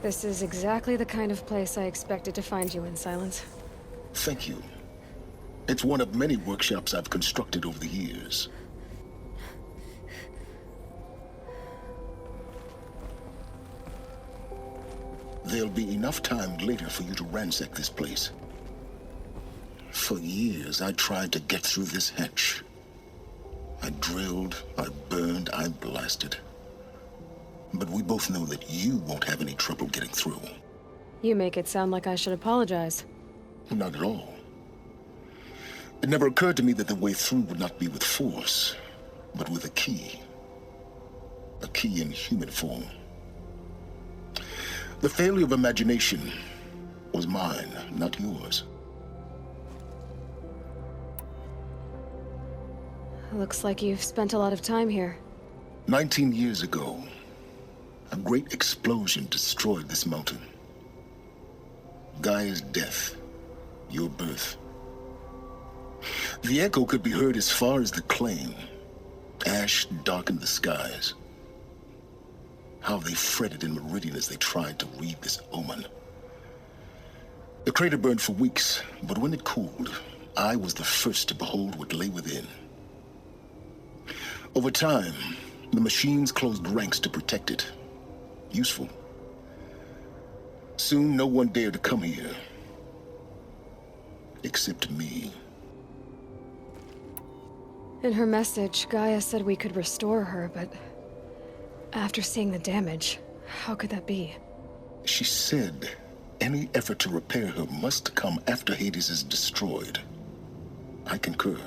This is exactly the kind of place I expected to find you in, Silence. Thank you. It's one of many workshops I've constructed over the years. There'll be enough time later for you to ransack this place. For years, I tried to get through this hatch. I drilled, I burned, I blasted. But we both know that you won't have any trouble getting through. You make it sound like I should apologize. Not at all. It never occurred to me that the way through would not be with force, but with a key. A key in human form. The failure of imagination was mine, not yours. Looks like you've spent a lot of time here. 19 years ago, a great explosion destroyed this mountain. Gaia's death, your birth. The echo could be heard as far as the claim. Ash darkened the skies. How they fretted in Meridian as they tried to read this omen. The crater burned for weeks, but when it cooled, I was the first to behold what lay within. Over time, the machines closed ranks to protect it. Useful. Soon, no one dared to come here. Except me. In her message, Gaia said we could restore her, but after seeing the damage, how could that be? She said any effort to repair her must come after Hades is destroyed. I concur.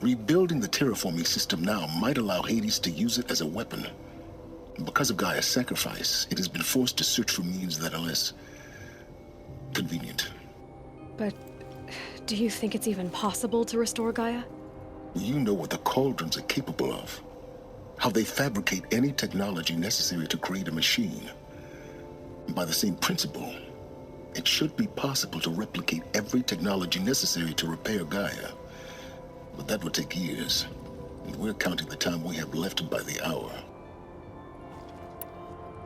Rebuilding the terraforming system now might allow Hades to use it as a weapon. Because of Gaia's sacrifice, it has been forced to search for means that are less convenient. But do you think it's even possible to restore Gaia? You know what the Cauldrons are capable of. How they fabricate any technology necessary to create a machine. By the same principle, it should be possible to replicate every technology necessary to repair Gaia. But that would take years, and we're counting the time we have left by the hour.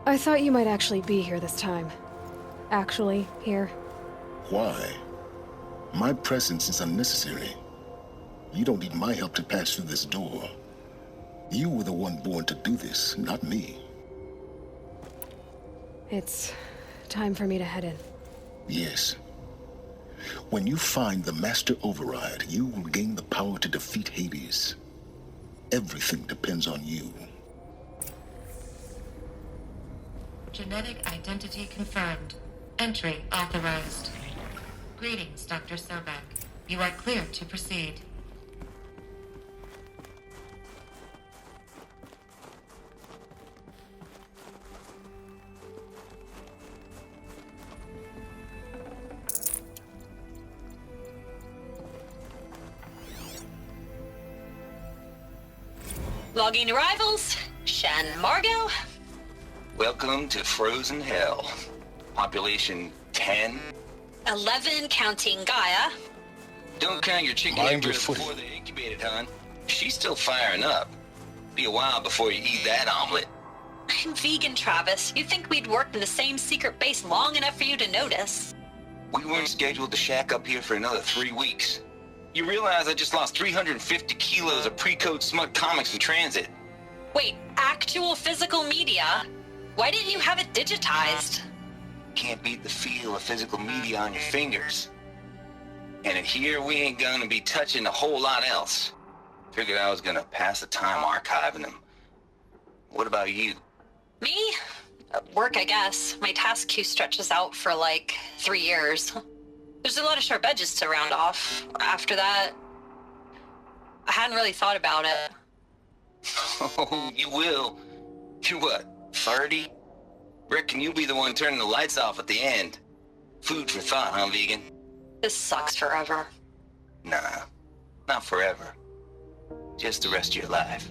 I thought you might actually be here this time. Actually, here. Why? My presence is unnecessary. You don't need my help to pass through this door. You were the one born to do this, not me. It's time for me to head in. Yes. When you find the Master Override, you will gain the power to defeat Hades. Everything depends on you. Genetic identity confirmed. Entry authorized. Greetings, Dr. Sobek. You are cleared to proceed. Logging arrivals. Shen Margot. Welcome to Frozen Hell. Population 10. 11 counting Gaia. Don't count your chicken Mind your embryos footing. before they incubated, hon. She's still firing up. Be a while before you eat that omelet. I'm vegan, Travis. You'd think we'd worked in the same secret base long enough for you to notice. We weren't scheduled to shack up here for another 3 weeks. You realize I just lost 350 kilos of pre-code smut comics in transit. Wait, actual physical media? Why didn't you have it digitized? Can't beat the feel of physical media on your fingers. And in here, we ain't gonna be touching a whole lot else. Figured I was gonna pass the time archiving them. What about you? Me? Work, I guess. My task queue stretches out for like 3 years. There's a lot of sharp edges to round off. After that, I hadn't really thought about it. Oh, you will. You're what, 30? Reckon you'll be the one turning the lights off at the end. Food for thought, huh, vegan? This sucks forever. Nah, not forever. Just the rest of your life.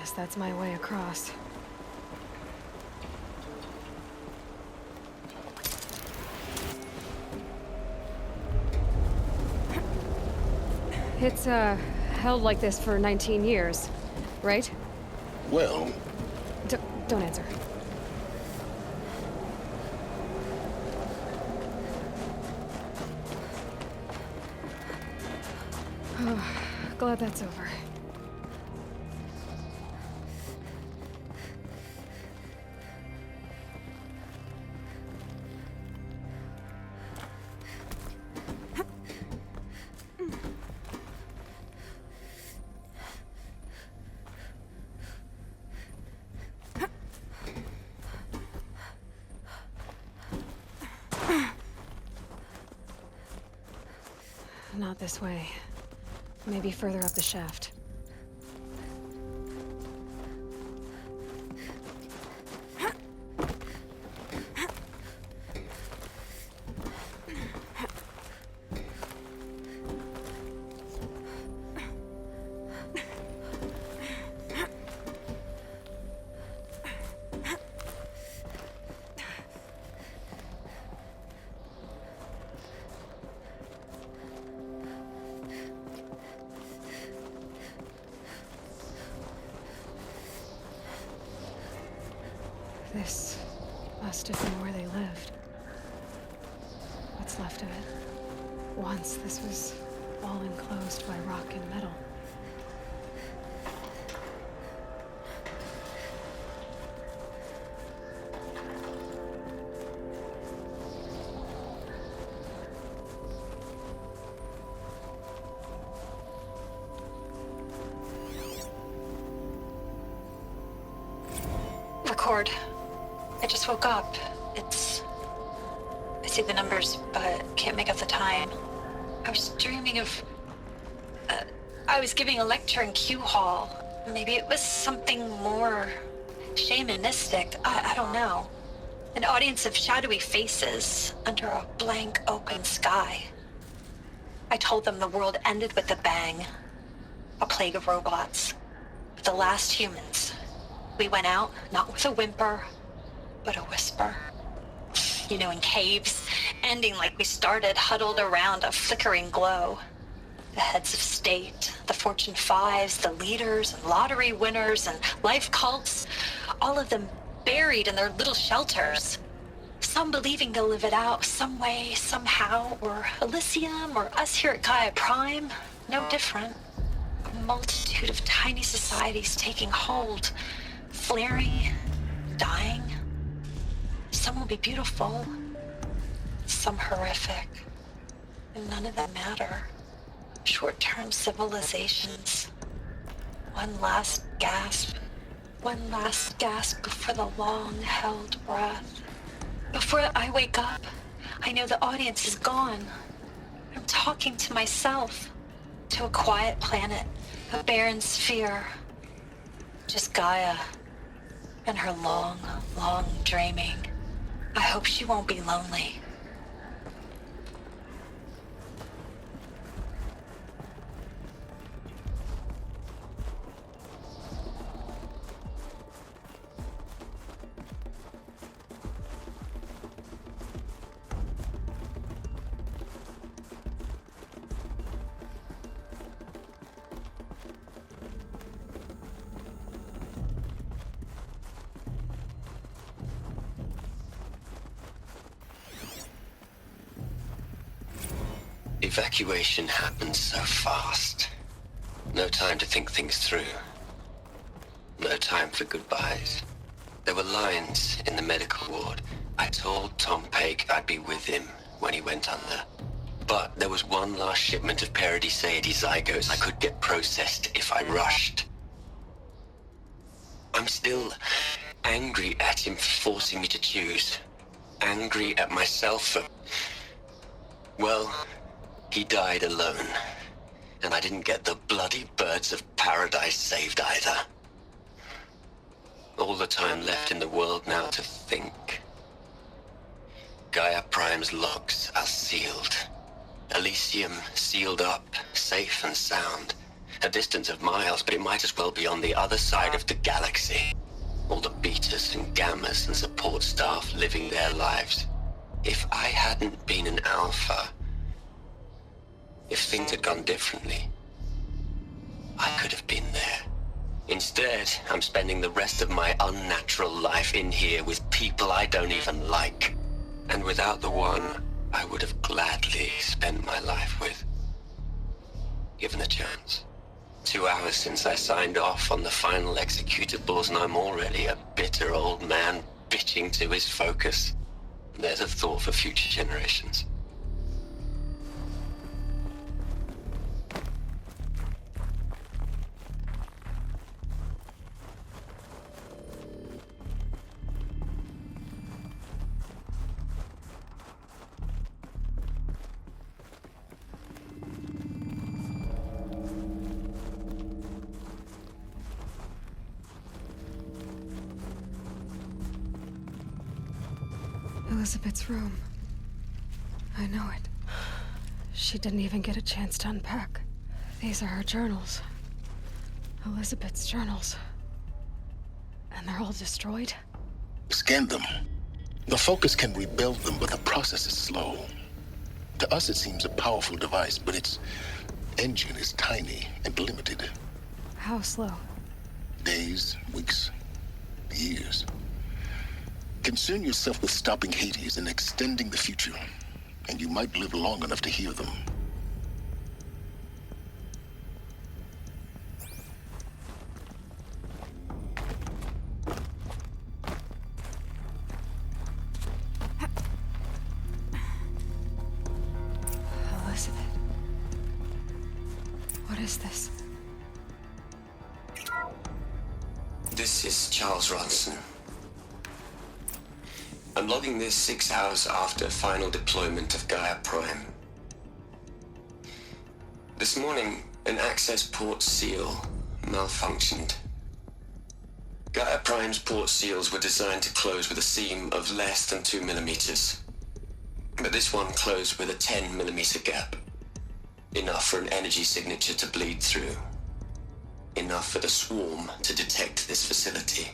Guess that's my way across. It's, held like this for 19 years, right? Well, Don't answer. Glad that's over. Not this way. Maybe further up the shaft. This must have been where they lived. What's left of it. Once this was all enclosed by rock and metal. Record. I just woke up. I see the numbers, but can't make out the time. I was dreaming of... I was giving a lecture in Q Hall. Maybe it was something more shamanistic. I don't know. An audience of shadowy faces under a blank open sky. I told them the world ended with a bang. A plague of robots. The last humans. We went out, not with a whimper, but a whisper. You know, in caves, ending like we started, huddled around a flickering glow. The heads of state, the Fortune 5s, the leaders and lottery winners and life cults, all of them buried in their little shelters. Some believing they'll live it out some way, somehow, or Elysium, or us here at Gaia Prime, no different. A multitude of tiny societies taking hold, flaring, dying. Some will be beautiful, some horrific, and none of them matter. Short-term civilizations. One last gasp before the long-held breath. Before I wake up, I know the audience is gone. I'm talking to myself, to a quiet planet, a barren sphere. Just Gaia and her long, long dreaming. I hope she won't be lonely. Evacuation happened so fast. No time to think things through. No time for goodbyes. There were lines in the medical ward. I told Tom Pake I'd be with him when he went under. But there was one last shipment of Paradiseidae zygotes I could get processed if I rushed. I'm still angry at him for forcing me to choose. Angry at myself for... well... he died alone, and I didn't get the bloody birds of paradise saved either. All the time left in the world now to think. Gaia Prime's logs are sealed. Elysium sealed up, safe and sound. A distance of miles, but it might as well be on the other side of the galaxy. All the betas and gammas and support staff living their lives. If I hadn't been an alpha, if things had gone differently, I could have been there. Instead, I'm spending the rest of my unnatural life in here with people I don't even like. And without the one I would have gladly spent my life with. Given the chance. 2 hours since I signed off on the final executables, and I'm already a bitter old man bitching to his focus. There's a thought for future generations. Elizabeth's room. I know it. She didn't even get a chance to unpack. These are her journals. Elizabeth's journals. And they're all destroyed? Scan them. The Focus can rebuild them, but the process is slow. To us, it seems a powerful device, but its engine is tiny and limited. How slow? Days, weeks, years. Concern yourself with stopping Hades and extending the future, and you might live long enough to hear them. Elizabeth. What is this? This is Charles Ronson. I'm logging this 6 hours after final deployment of Gaia Prime. This morning, an access port seal malfunctioned. Gaia Prime's port seals were designed to close with a seam of less than 2 millimeters. But this one closed with a 10 millimeter gap. Enough for an energy signature to bleed through. Enough for the swarm to detect this facility.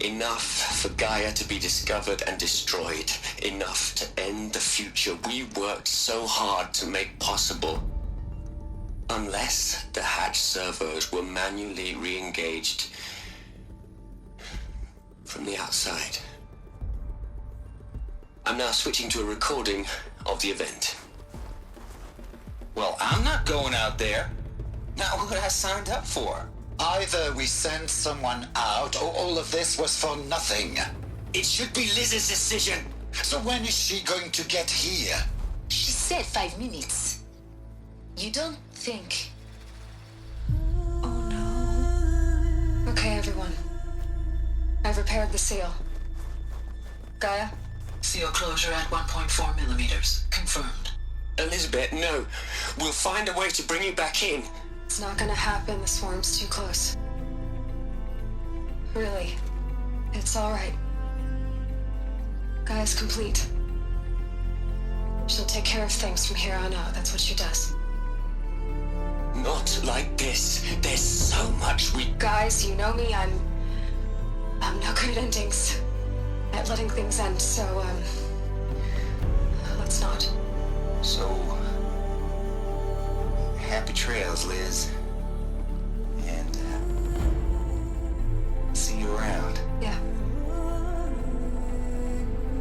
Enough for Gaia to be discovered and destroyed. Enough to end the future we worked so hard to make possible. Unless the hatch servos were manually re-engaged from the outside. I'm now switching to a recording of the event. Well, I'm not going out there. Not what I signed up for. Either we send someone out, or all of this was for nothing. It should be Liz's decision. So when is she going to get here? She said 5 minutes. You don't think... Oh no. Okay, everyone. I've repaired the seal. Gaia? Seal closure at 1.4 millimeters. Confirmed. Elizabeth, no. We'll find a way to bring you back in. It's not gonna happen. The swarm's too close. Really. It's alright. Gaia's complete. She'll take care of things from here on out. That's what she does. Not like this. There's so much we... Guys, you know me. I'm no good at endings. At letting things end, so, let's not. So, happy trails, Liz. And, see you around. Yeah.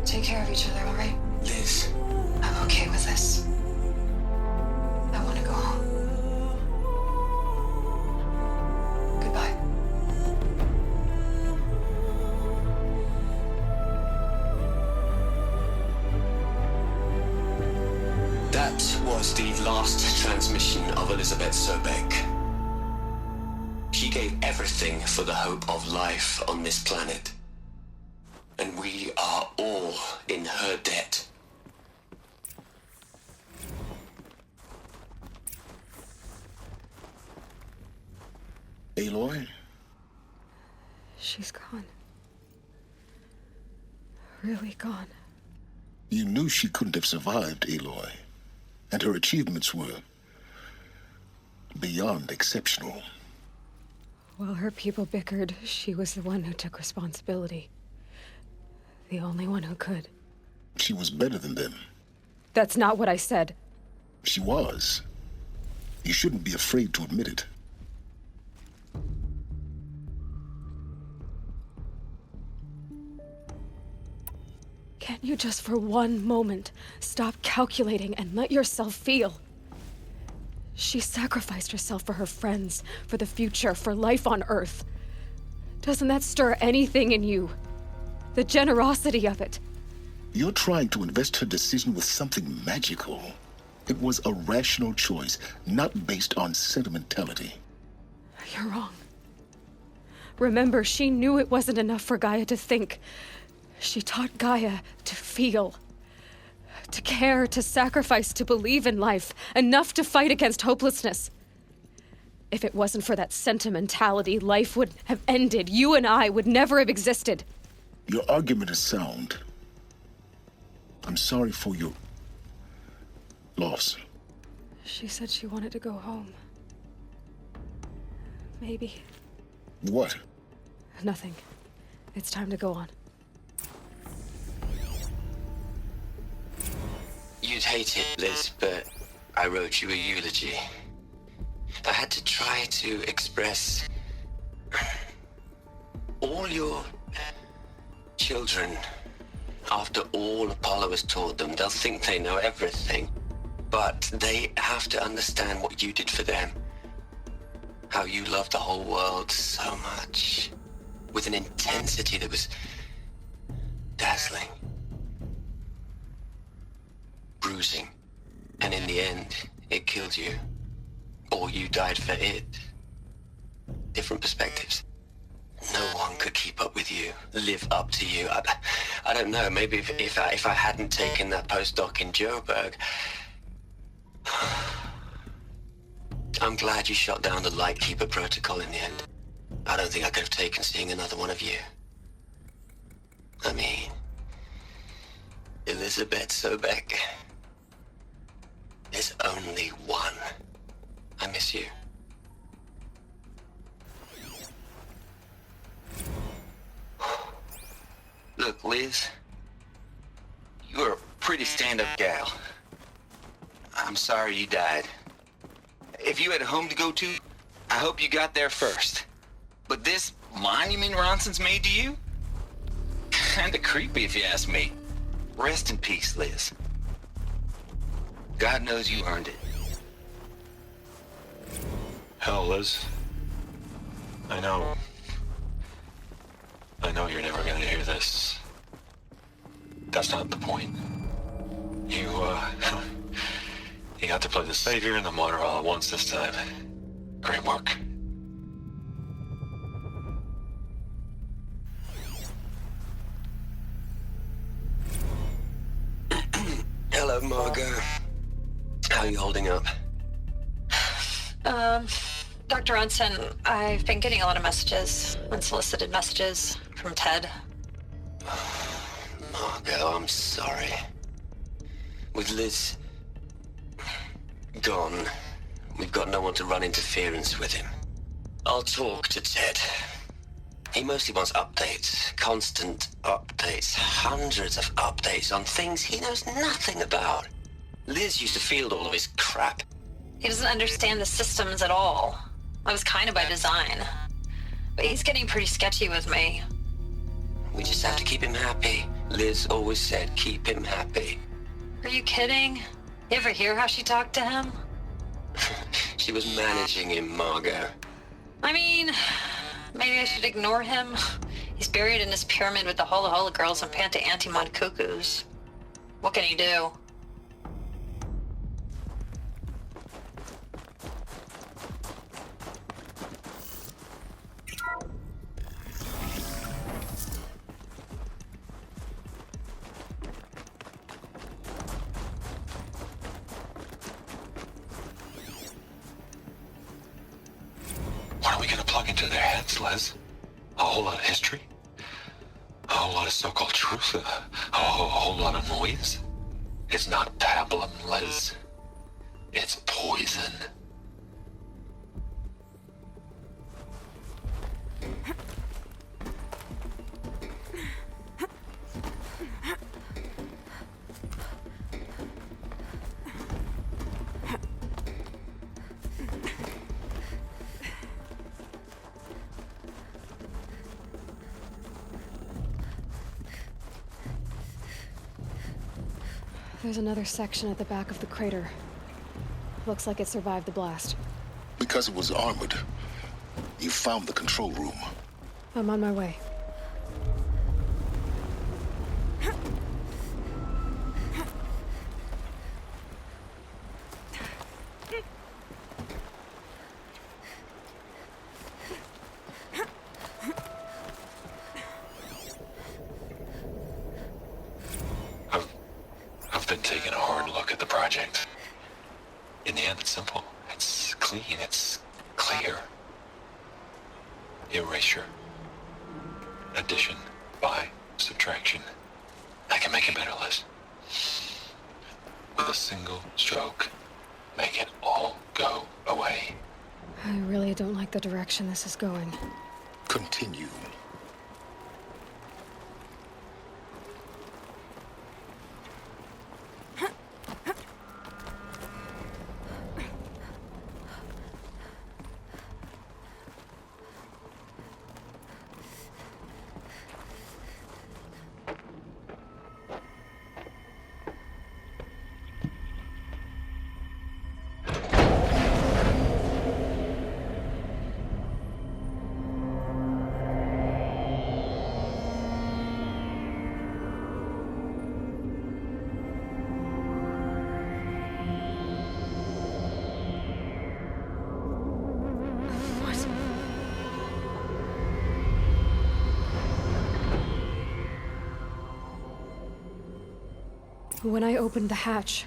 Take care of each other, alright? Liz. I'm okay with this. I want to go home. Goodbye. That was the last transmission of Elizabeth Sobek. She gave everything for the hope of life on this planet. And we are all in her debt. Aloy? She's gone. Really gone. You knew she couldn't have survived, Aloy. And her achievements were Beyond exceptional. While her people bickered, she was the one who took responsibility. The only one who could. She was better than them. That's not what I said. She was. You shouldn't be afraid to admit it. Can't you just for one moment stop calculating and let yourself feel? She sacrificed herself for her friends, for the future, for life on Earth. Doesn't that stir anything in you? The generosity of it. You're trying to invest her decision with something magical. It was a rational choice, not based on sentimentality. You're wrong. Remember, she knew it wasn't enough for Gaia to think. She taught Gaia to feel. To care, to sacrifice, to believe in life. Enough to fight against hopelessness. If it wasn't for that sentimentality, life would have ended. You and I would never have existed. Your argument is sound. I'm sorry for your loss. She said she wanted to go home. Maybe. What? Nothing. It's time to go on. You'd hate it, Liz, but I wrote you a eulogy. I had to try to express all your children. After all Apollo has taught them, they'll think they know everything. But they have to understand what you did for them. How you loved the whole world so much. With an intensity that was dazzling. Bruising. And in the end, it killed you. Or you died for it. Different perspectives. No one could keep up with you, live up to you. I don't know, maybe if I hadn't taken that postdoc in Joburg. I'm glad you shot down the Lightkeeper protocol in the end. I don't think I could have taken seeing another one of you. I mean, Elizabeth Sobek. There's only one. I miss you. Look, Liz, you're a pretty stand-up gal. I'm sorry you died. If you had a home to go to, I hope you got there first. But this monument Ronson's made to you? Kinda creepy if you ask me. Rest in peace, Liz. God knows you earned it. Hell, Liz. I know you're never gonna hear this. That's not the point. You got to play the savior and the martyr all at once this time. Great work. Hello, Margot. How are you holding up? Dr. Ronson, I've been getting a lot of messages, unsolicited messages from Ted. Margot, I'm sorry. With Liz gone, we've got no one to run interference with him. I'll talk to Ted. He mostly wants updates, constant updates, hundreds of updates on things he knows nothing about. Liz used to field all of his crap. He doesn't understand the systems at all. That was kind of by design. But he's getting pretty sketchy with me. We just have to keep him happy. Liz always said, keep him happy. Are you kidding? You ever hear how she talked to him? She was managing him, Margot. I mean, maybe I should ignore him. He's buried in his pyramid with the Hola Hola girls and Panta Antimod cuckoos. What can he do? What are we gonna plug into their heads, Liz? A whole lot of history? A whole lot of so-called truth? A whole lot of noise? It's not pablum, Liz. It's poison. There's another section at the back of the crater. Looks like it survived the blast. Because it was armored, you found the control room. I'm on my way. I've been taking a hard look at the project. In the end, it's simple. It's clean. It's clear. Erasure. Addition. By subtraction. I can make it better, Liz. With a single stroke, make it all go away. I really don't like the direction this is going. Continue. When I opened the hatch,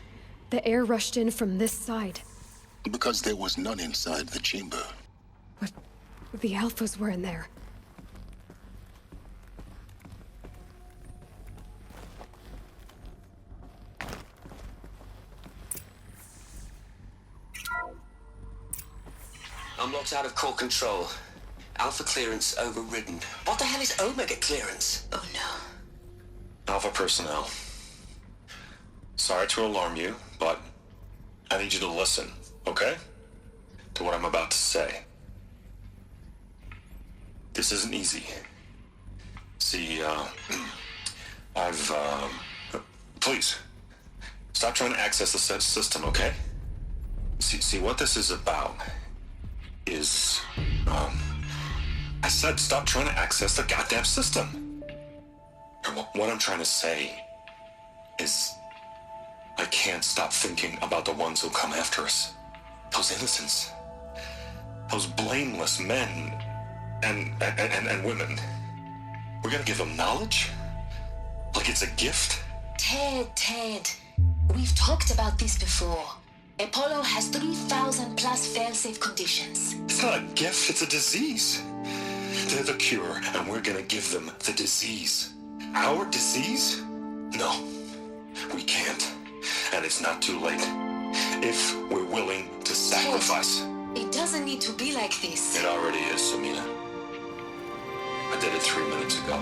the air rushed in from this side. Because there was none inside the chamber. But the Alphas were in there. I'm locked out of core control. Alpha clearance overridden. What the hell is Omega clearance? Oh no. Alpha personnel. Sorry to alarm you, but I need you to listen, okay? To what I'm about to say. This isn't easy. See, please, stop trying to access the system, okay? See, what this is about is, I said stop trying to access the goddamn system. And what I'm trying to say is, I can't stop thinking about the ones who come after us. Those innocents. Those blameless men and women. We're gonna give them knowledge? Like it's a gift? Ted. We've talked about this before. Apollo has 3,000 plus fail-safe conditions. It's not a gift, it's a disease. They're the cure, and we're gonna give them the disease. Our disease? No, we can't. And it's not too late. If we're willing to sacrifice. It doesn't need to be like this. It already is, Samina. I did it 3 minutes ago.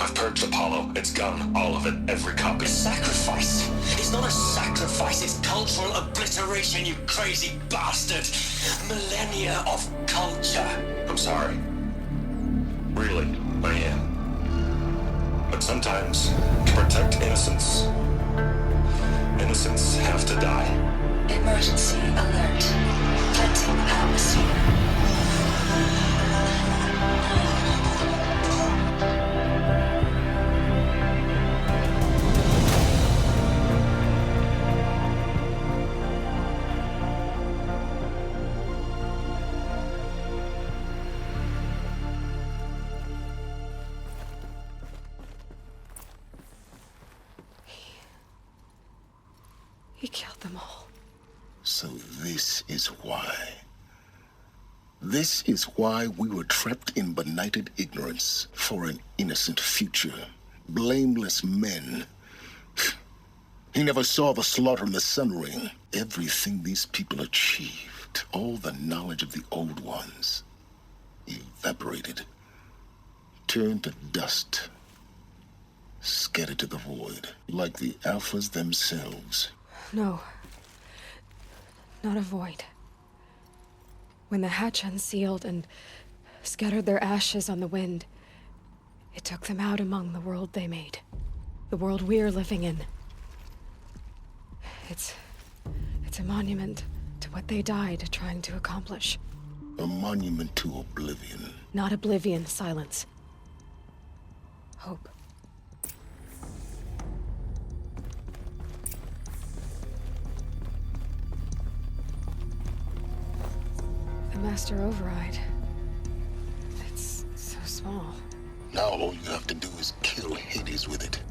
I've purged Apollo. It's gone. All of it. Every copy. A sacrifice? It's not a sacrifice. It's cultural obliteration, you crazy bastard. Millennia of culture. I'm sorry. Really, I am. But sometimes, to protect innocence, innocents have to die. Emergency alert. Planting atmosphere. He killed them all. So this is why. This is why we were trapped in benighted ignorance for an innocent future. Blameless men. He never saw the slaughter in the Sun Ring. Everything these people achieved, all the knowledge of the old ones, evaporated, turned to dust, scattered to the void, like the Alphas themselves. No. Not a void. When the hatch unsealed and scattered their ashes on the wind, it took them out among the world they made. The world we're living in. It's a monument to what they died trying to accomplish. A monument to oblivion. Not oblivion, silence. Hope. The Master Override. It's so small. Now all you have to do is kill Hades with it.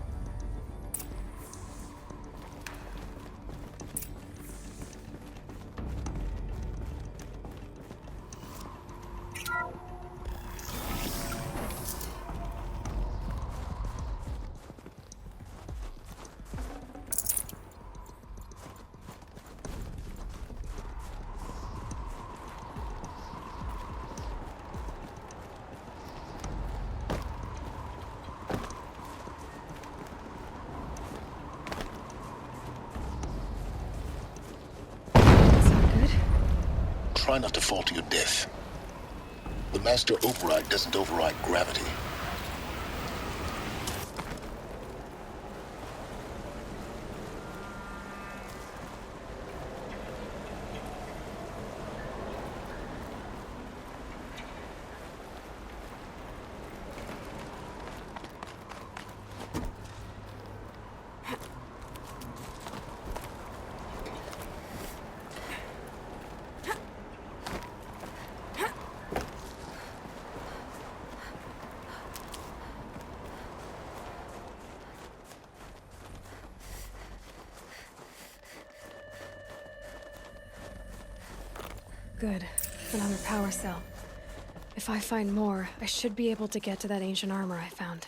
Try not to fall to your death. The Master Override doesn't override gravity. Good. Another power cell. If I find more, I should be able to get to that ancient armor I found.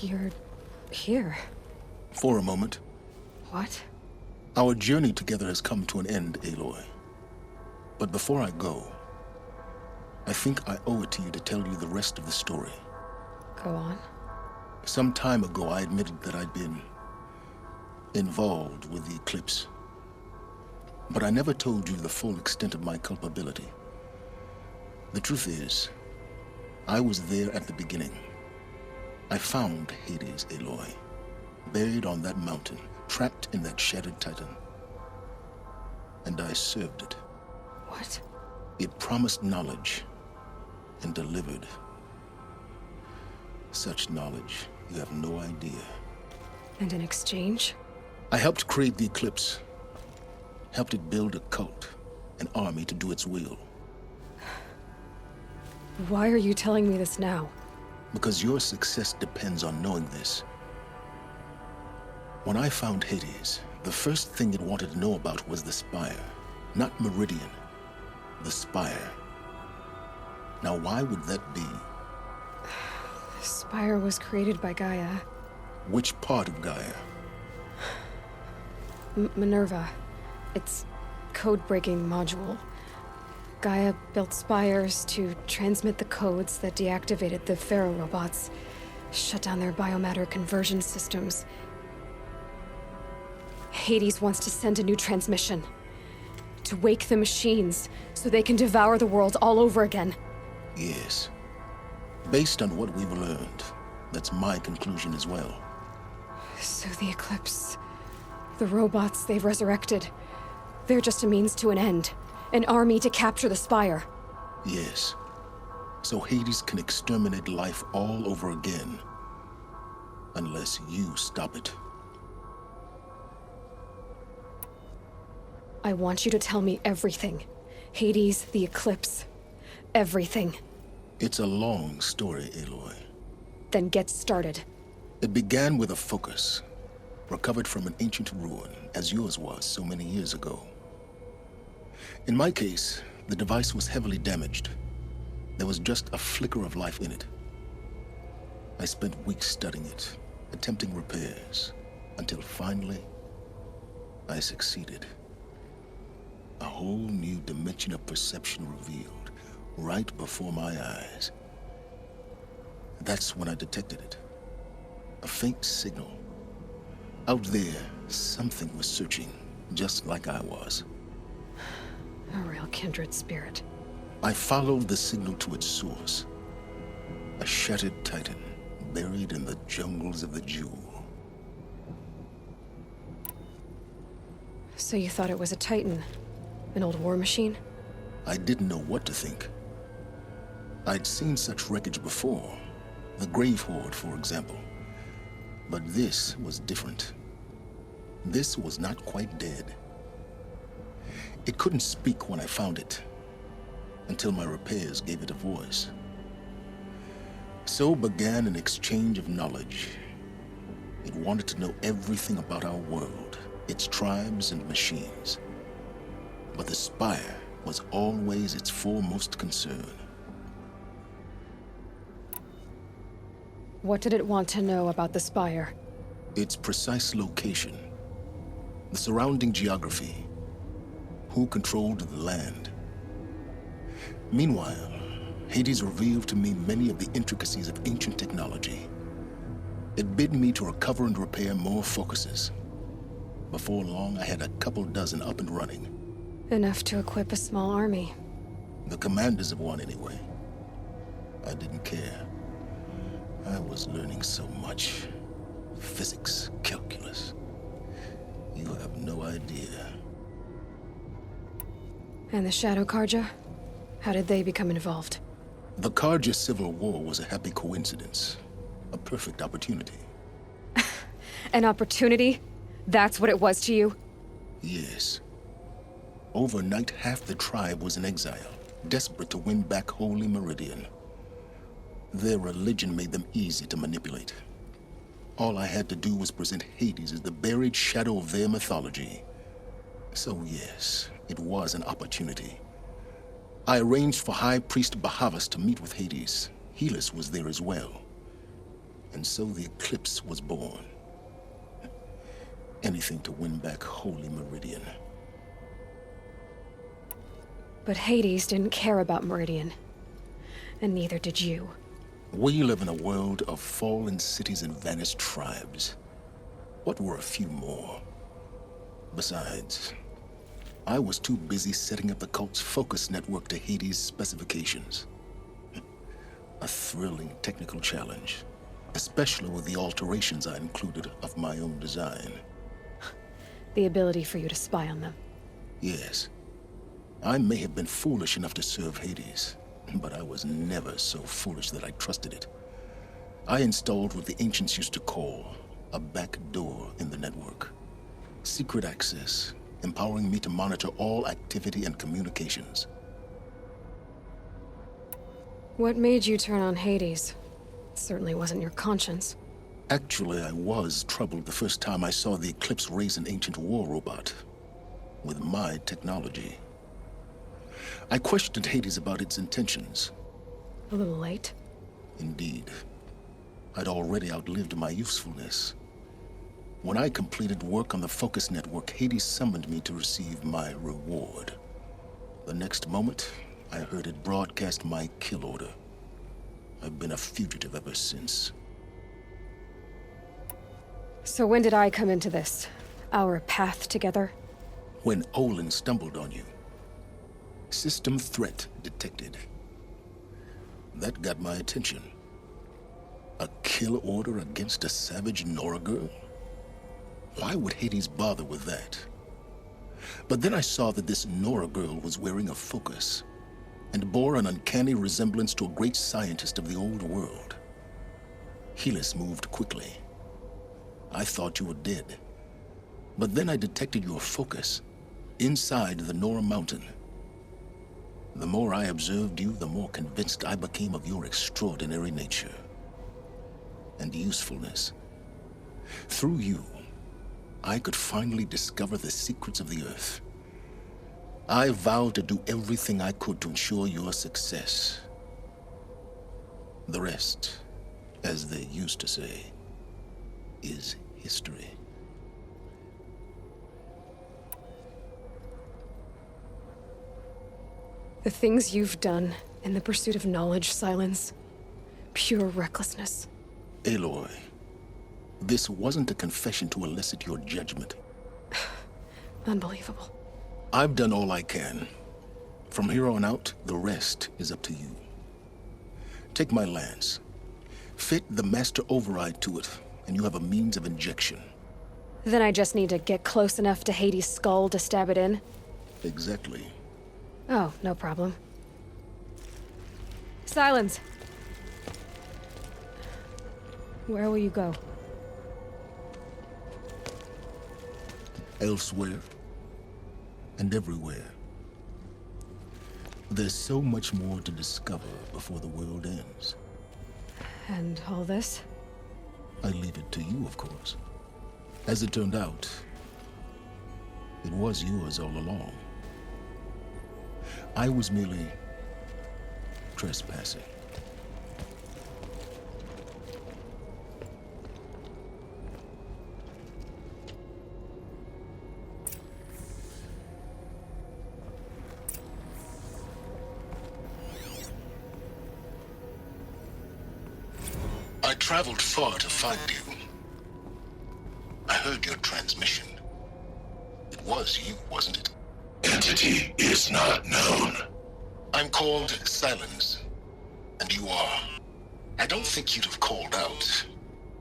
You're here. For a moment. What? Our journey together has come to an end, Aloy. But before I go, I think I owe it to you to tell you the rest of the story. Go on. Some time ago, I admitted that I'd been involved with the eclipse. But I never told you the full extent of my culpability. The truth is, I was there at the beginning. I found Hades, Aloy, buried on that mountain, trapped in that shattered titan. And I served it. What? It promised knowledge and delivered. Such knowledge, you have no idea. And in exchange? I helped create the eclipse. Helped it build a cult, an army to do its will. Why are you telling me this now? Because your success depends on knowing this. When I found Hades, the first thing it wanted to know about was the Spire. Not Meridian. The Spire. Now, why would that be? The Spire was created by Gaia. Which part of Gaia? Minerva. It's code-breaking module. Gaia built spires to transmit the codes that deactivated the Pharaoh robots, shut down their biomatter conversion systems. Hades wants to send a new transmission. To wake the machines, so they can devour the world all over again. Yes. Based on what we've learned, that's my conclusion as well. So the Eclipse... the robots they've resurrected... they're just a means to an end. An army to capture the Spire. Yes. So Hades can exterminate life all over again. Unless you stop it. I want you to tell me everything. Hades, the Eclipse. Everything. It's a long story, Aloy. Then get started. It began with a focus. Recovered from an ancient ruin, as yours was so many years ago. In my case, the device was heavily damaged. There was just a flicker of life in it. I spent weeks studying it, attempting repairs, until finally, I succeeded. A whole new dimension of perception revealed, right before my eyes. That's when I detected it. A faint signal. Out there, something was searching, just like I was. A real kindred spirit. I followed the signal to its source. A shattered titan, buried in the jungles of the Jewel. So you thought it was a titan? An old war machine? I didn't know what to think. I'd seen such wreckage before. The Grave Horde, for example. But this was different. This was not quite dead. It couldn't speak when I found it, until my repairs gave it a voice. So began an exchange of knowledge. It wanted to know everything about our world, its tribes and machines. But the Spire was always its foremost concern. What did it want to know about the Spire? Its precise location, the surrounding geography, who controlled the land. Meanwhile, Hades revealed to me many of the intricacies of ancient technology. It bid me to recover and repair more focuses. Before long, I had a couple dozen up and running. Enough to equip a small army. The commanders of one, anyway. I didn't care. I was learning so much. Physics, calculus. You have no idea. And the Shadow Carja? How did they become involved? The Carja Civil War was a happy coincidence. A perfect opportunity. An opportunity? That's what it was to you? Yes. Overnight, half the tribe was in exile, desperate to win back Holy Meridian. Their religion made them easy to manipulate. All I had to do was present Hades as the buried shadow of their mythology. So yes, it was an opportunity. I arranged for High Priest Bahavas to meet with Hades. Helis was there as well. And so the Eclipse was born. Anything to win back Holy Meridian. But Hades didn't care about Meridian. And neither did you. We live in a world of fallen cities and vanished tribes. What were a few more? Besides, I was too busy setting up the cult's focus network to Hades' specifications. A thrilling technical challenge, especially with the alterations I included of my own design. The ability for you to spy on them. Yes. I may have been foolish enough to serve Hades, but I was never so foolish that I trusted it. I installed what the ancients used to call a back door in the network. Secret access, empowering me to monitor all activity and communications. What made you turn on Hades? It certainly wasn't your conscience. Actually, I was troubled the first time I saw the Eclipse raise an ancient war robot with my technology. I questioned Hades about its intentions. A little late. Indeed. I'd already outlived my usefulness. When I completed work on the Focus Network, Hades summoned me to receive my reward. The next moment, I heard it broadcast my kill order. I've been a fugitive ever since. So when did I come into this? Our path together? When Olin stumbled on you. System threat detected. That got my attention. A kill order against a savage Nora girl? Why would Hades bother with that? But then I saw that this Nora girl was wearing a focus and bore an uncanny resemblance to a great scientist of the old world. Helis moved quickly. I thought you were dead. But then I detected your focus inside the Nora mountain. The more I observed you, the more convinced I became of your extraordinary nature and usefulness. Through you, I could finally discover the secrets of the Earth. I vowed to do everything I could to ensure your success. The rest, as they used to say, is history. The things you've done in the pursuit of knowledge, Silence. Pure recklessness. Aloy, this wasn't a confession to elicit your judgment. Unbelievable. I've done all I can. From here on out, the rest is up to you. Take my lance. Fit the master override to it, and you have a means of injection. Then I just need to get close enough to Hades' skull to stab it in? Exactly. Oh, no problem. Silence! Where will you go? Elsewhere. And everywhere. There's so much more to discover before the world ends. And all this? I leave it to you, of course. As it turned out, it was yours all along. I was merely trespassing. I traveled far to find you. I heard your transmission. It was you, wasn't it? Entity is not known. I'm called Silence, and you are. I don't think you'd have called out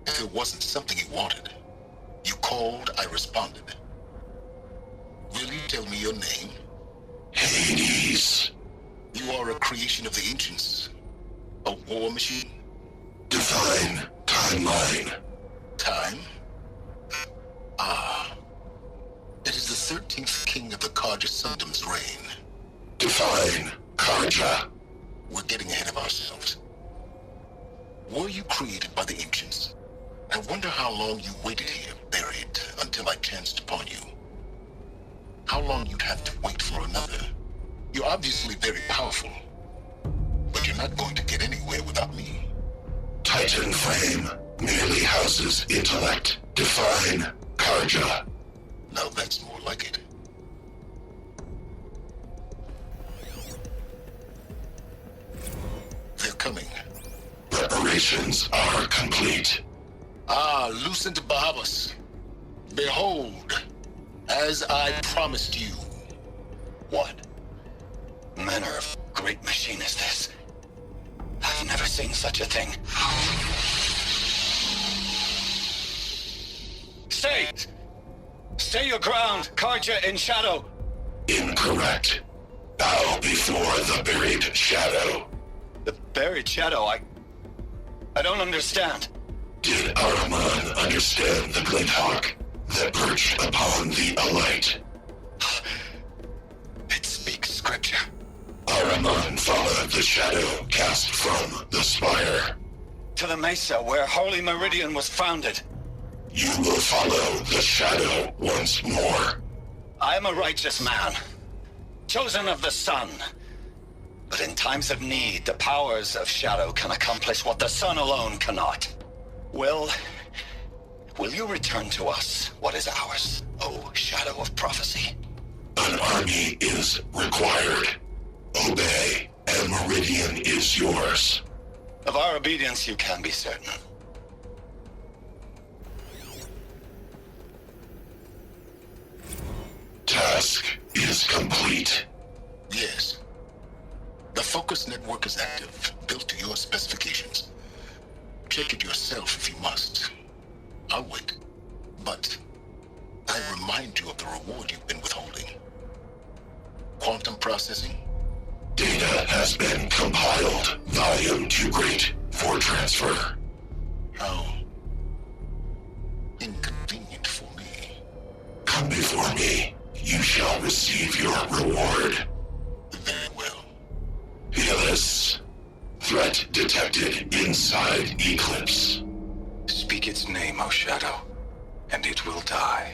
if it wasn't something you wanted. You called, I responded. Will you tell me your name? Hades. You are a creation of the ancients. A war machine? Divine timeline. Time? Ah. It is the 13th king of the Karja Sundom's reign. Divine Karja. We're getting ahead of ourselves. Were you created by the ancients? I wonder how long you waited here, buried, until I chanced upon you. How long you'd have to wait for another. You're obviously very powerful, but you're not going to get anywhere without me. Titan Flame merely houses intellect. Divine Karja. Now that's more like it. They're coming. Preparations are complete. Ah, Lucent Bahavas. Behold, as I promised you. What manner of great machine is this? I've never seen such a thing. Stay! Stay your ground, Karja in shadow! Incorrect. Bow before the buried shadow. The buried shadow? I don't understand. Did Araman understand the Glinthawk that perched upon the alight? It speaks scripture. Araman followed the shadow cast from the spire. to the Mesa where Holy Meridian was founded. You will follow the shadow once more. I am a righteous man, chosen of the sun. But in times of need, the powers of shadow can accomplish what the sun alone cannot. Will you return to us what is ours, O Shadow of Prophecy? An army is required. Obey, and Meridian is yours. Of our obedience you can be certain. Task is complete. Yes. The focus network is active, built to your specifications. Check it yourself if you must. I'll wait. But I remind you of the reward you've been withholding. Quantum processing? Data has been compiled. Volume too great for transfer. How inconvenient for me. Come before me. You shall receive your reward. Very well. Helis. Threat detected inside Eclipse. Speak its name, O Shadow, and it will die.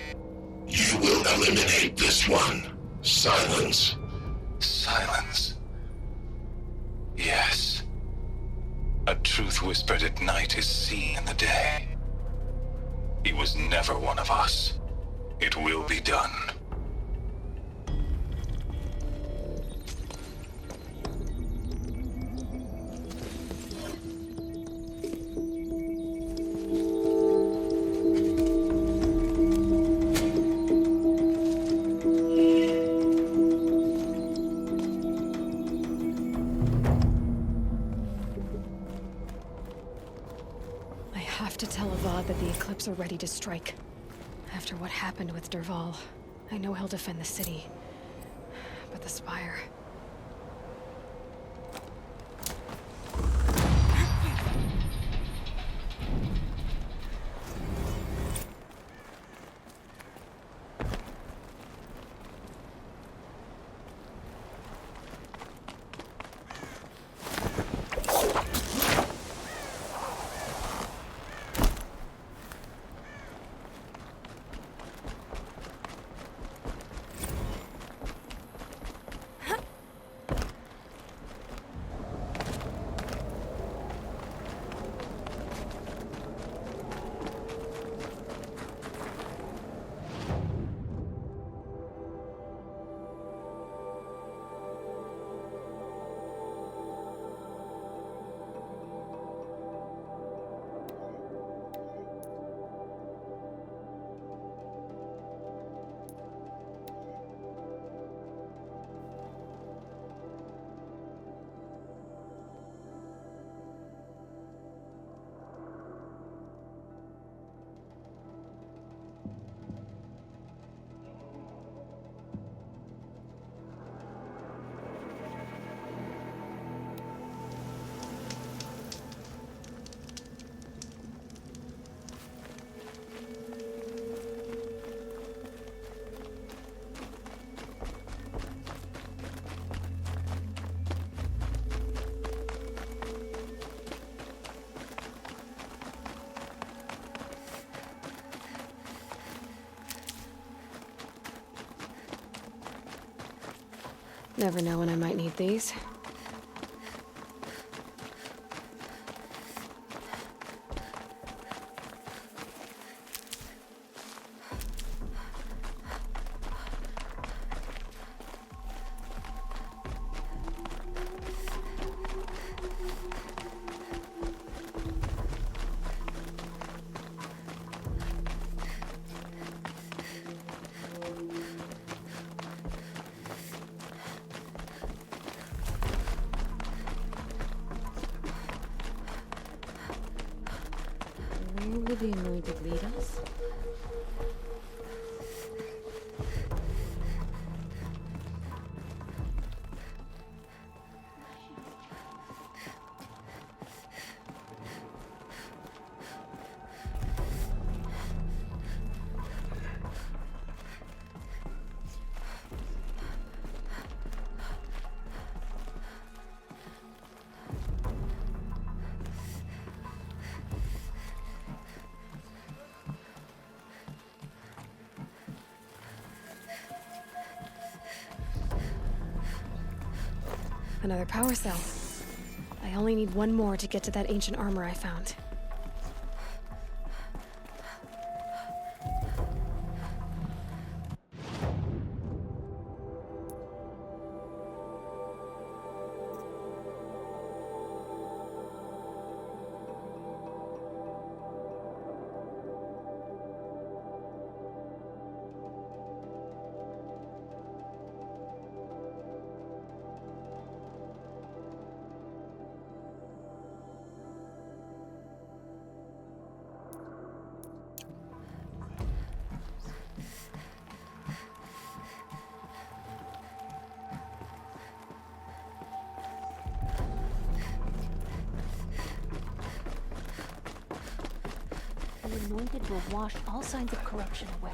You will eliminate this one. Silence. Silence. Yes. A truth whispered at night is seen in the day. He was never one of us. It will be done. That the Eclipse are ready to strike. After what happened with Derval, I know he'll defend the city. But the Spire... Never know when I might need these. Where would the anointed lead us? Another power cell. I only need one more to get to that ancient armor I found. The anointed will wash all signs of corruption away.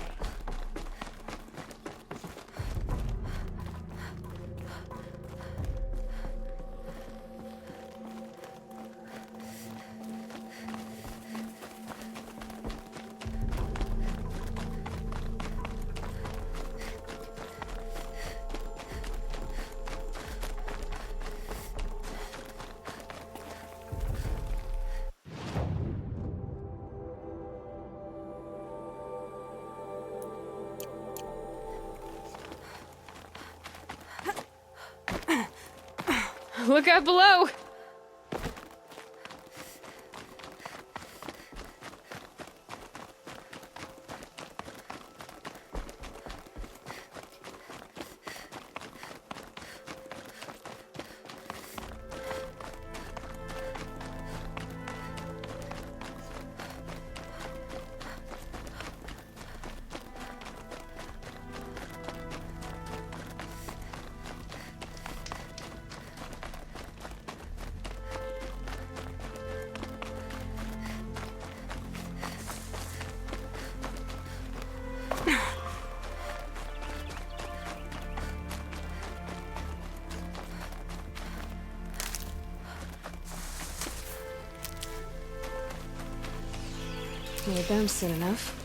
Look out below! Made them soon enough.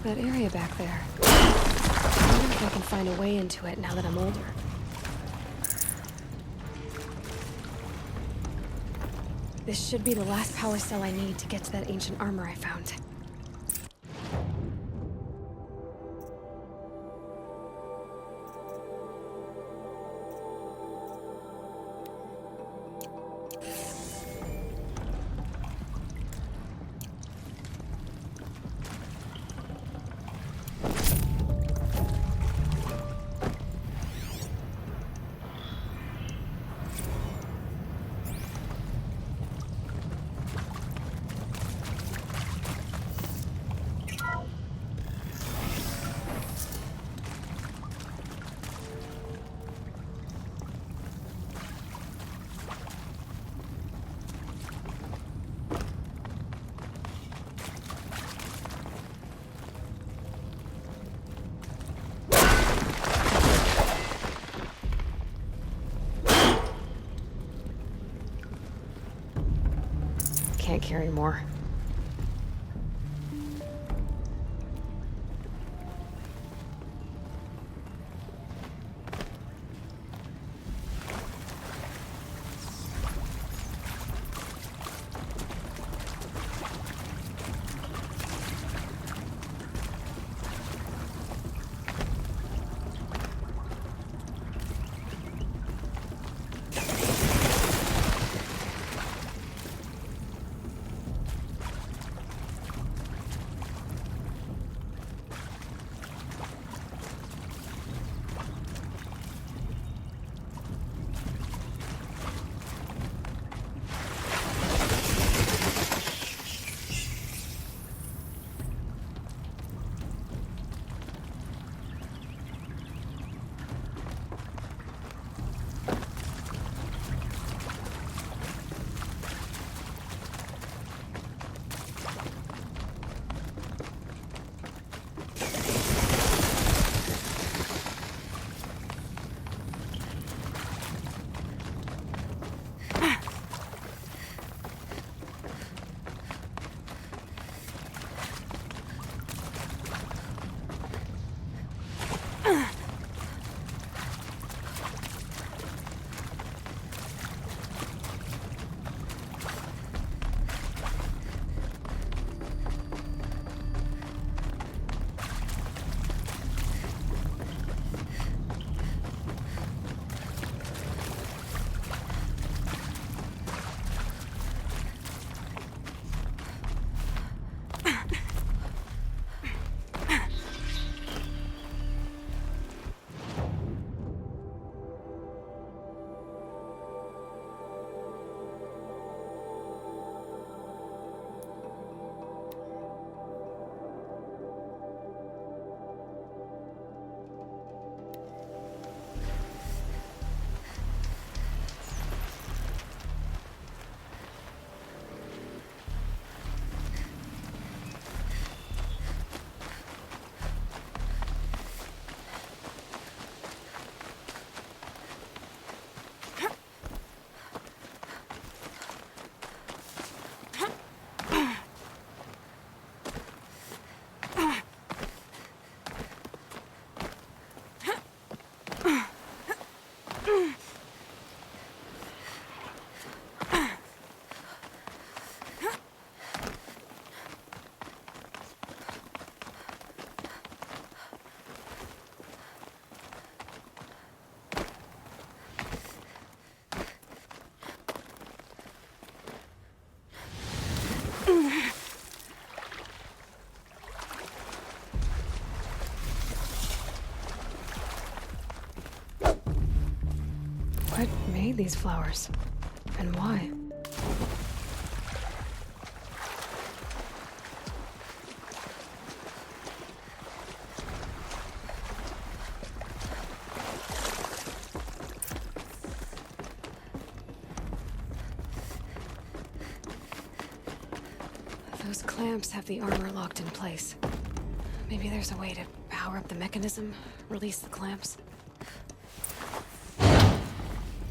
That area back there. I wonder if I can find a way into it now that I'm older. This should be the last power cell I need to get to that ancient armor I found. can't carry more. What made these flowers? And why? Those clamps have the armor locked in place. Maybe there's a way to power up the mechanism, release the clamps.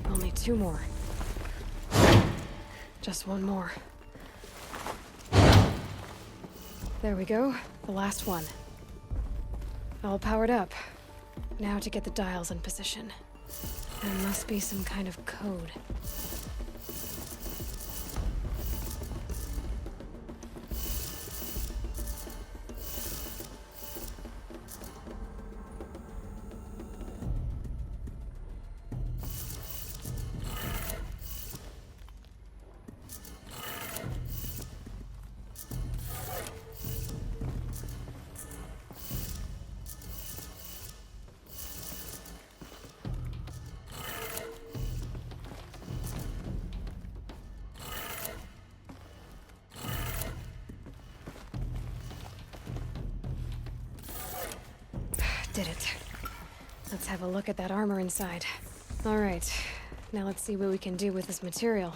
Only 2 more. Just 1 more. There we go, the last one. All powered up. Now to get the dials in position. There must be some kind of code. Did it. Let's have a look at that armor inside. All right, now let's see what we can do with this material.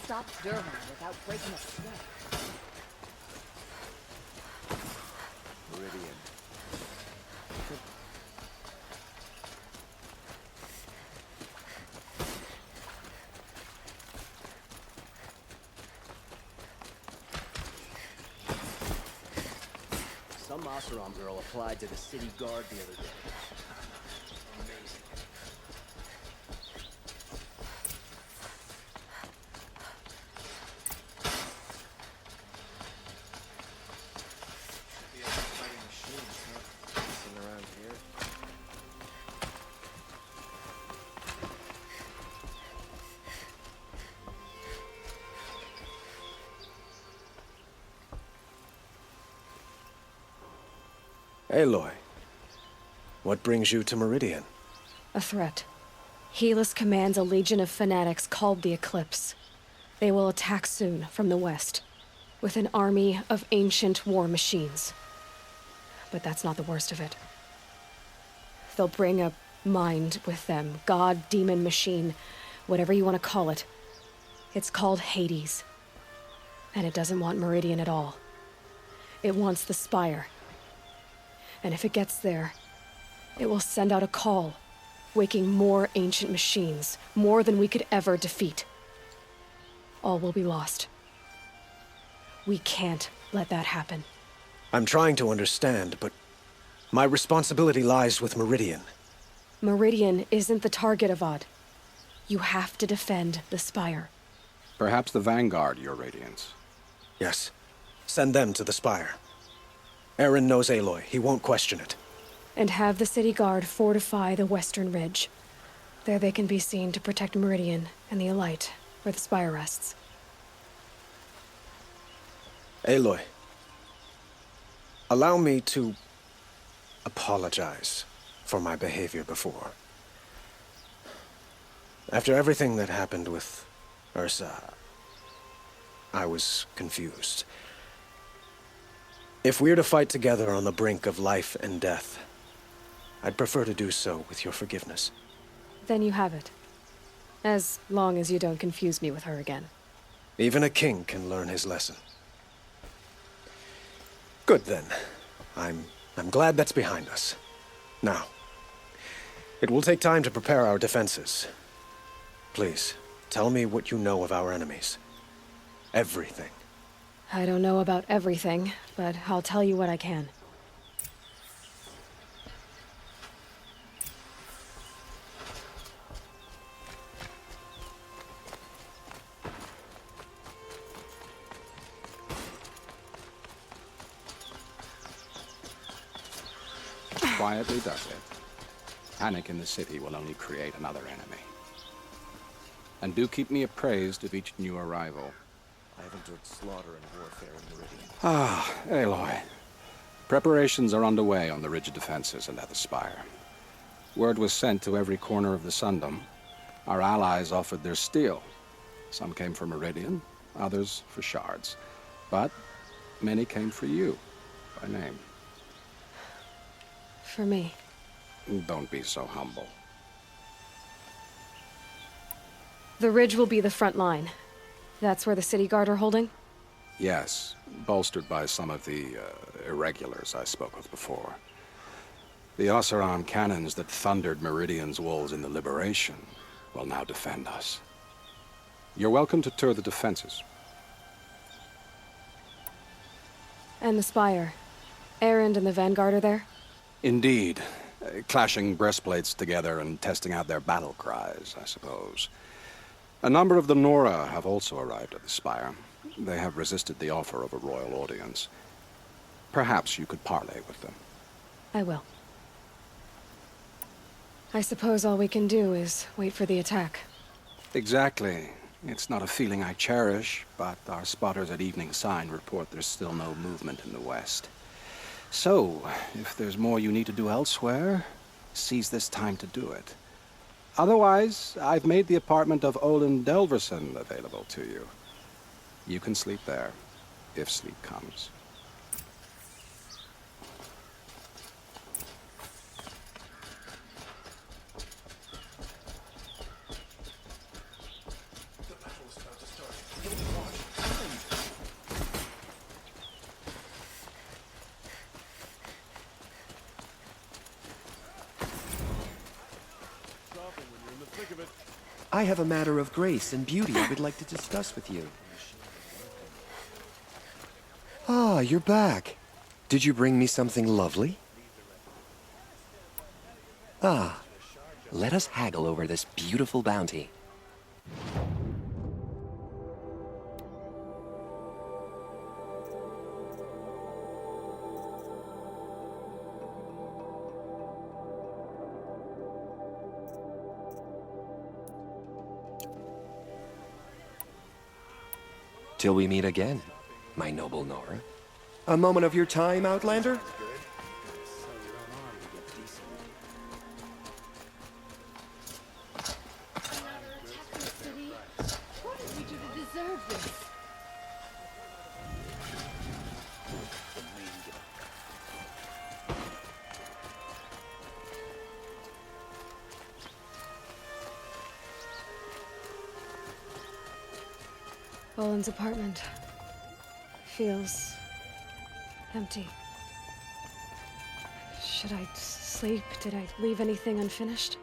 stop Durham without breaking a sweat. Meridian. Some Oseram girl applied to the city guard the other day. Amazing. Around here. Aloy, what brings you to Meridian? A threat. Helis commands a legion of fanatics called the Eclipse. They will attack soon from the west, with an army of ancient war machines. But that's not the worst of it. They'll bring a mind with them, god, demon, machine, whatever you want to call it. It's called Hades. And it doesn't want Meridian at all. It wants the Spire. And if it gets there, it will send out a call, waking more ancient machines, more than we could ever defeat. All will be lost. We can't let that happen. I'm trying to understand, but my responsibility lies with Meridian. Meridian isn't the target, Avad. You have to defend the Spire. Perhaps the Vanguard, Your Radiance. Yes. Send them to the Spire. Aaron knows Aloy. He won't question it. And have the city guard fortify the western ridge. There they can be seen to protect Meridian and the Elite, where the Spire rests. Aloy, allow me to apologize for my behavior before. After everything that happened with Ursa, I was confused. If we're to fight together on the brink of life and death, I'd prefer to do so with your forgiveness. Then you have it. As long as you don't confuse me with her again. Even a king can learn his lesson. Good then. I'm glad that's behind us. Now, it will take time to prepare our defenses. Please, tell me what you know of our enemies. Everything. I don't know about everything, but I'll tell you what I can. Quietly does it. Panic in the city will only create another enemy. And do keep me appraised of each new arrival. I have endured slaughter and warfare in Meridian. Ah, Aloy. Preparations are underway on the ridge defenses and at the Spire. Word was sent to every corner of the Sundom. Our allies offered their steel. Some came for Meridian, others for shards. But many came for you, by name. For me. Don't be so humble. The ridge will be the front line. That's where the city guard are holding? Yes, bolstered by some of the irregulars I spoke with before. The Oseram cannons that thundered Meridian's walls in the Liberation will now defend us. You're welcome to tour the defenses. And the Spire. Erend and the Vanguard are there? Indeed. Clashing breastplates together and testing out their battle cries, I suppose. A number of the Nora have also arrived at the Spire. They have resisted the offer of a royal audience. Perhaps you could parley with them. I will. I suppose all we can do is wait for the attack. Exactly. It's not a feeling I cherish, but our spotters at Evening Sign report there's still no movement in the west. So, if there's more you need to do elsewhere, seize this time to do it. Otherwise, I've made the apartment of Olin Delverson available to you. You can sleep there, if sleep comes. The battle is about to start. I have a matter of grace and beauty I would like to discuss with you. Ah, you're back. Did you bring me something lovely? Ah, let us haggle over this beautiful bounty. Till we meet again, my noble Nora. A moment of your time, Outlander? What did we do to deserve this? Olin's apartment feels empty. Should I sleep? Did I leave anything unfinished?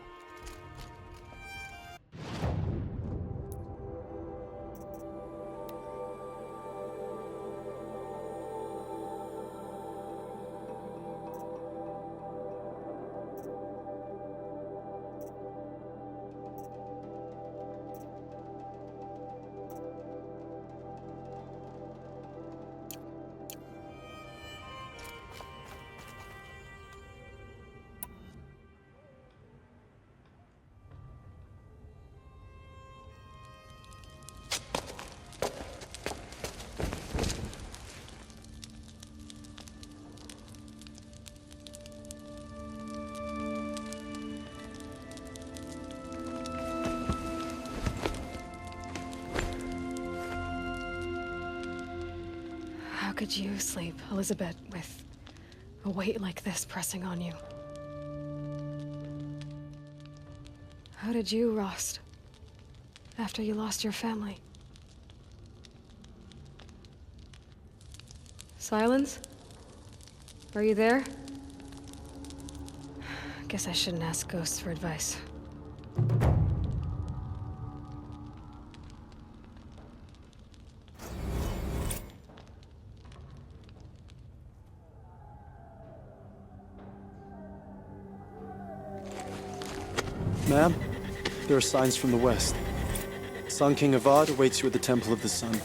How could you sleep, Elizabeth, with a weight like this pressing on you? How did you rest after you lost your family? Silence? Are you there? Guess I shouldn't ask ghosts for advice. Ma'am, there are signs from the west. Sun King Avad awaits you at the Temple of the Sun.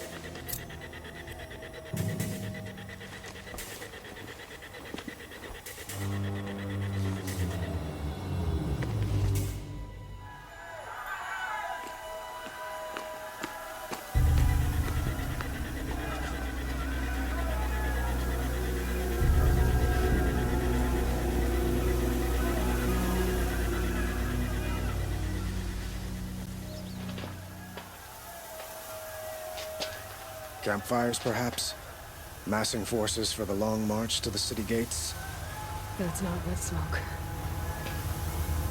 Campfires, perhaps? Massing forces for the long march to the city gates? That's not wood smoke.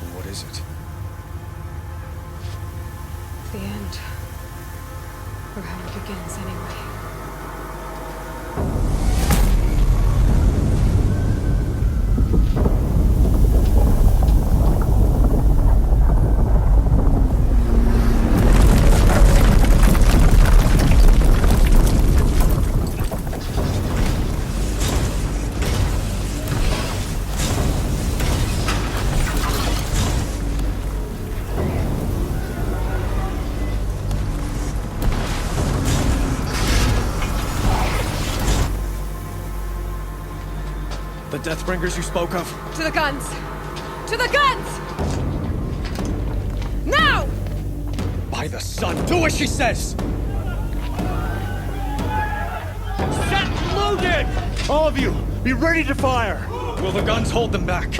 And what is it? The end. Or how it begins, anyway. The Deathbringers you spoke of? To the guns! To the guns! Now! By the sun, do as she says! Set loaded! All of you, be ready to fire! Will the guns hold them back?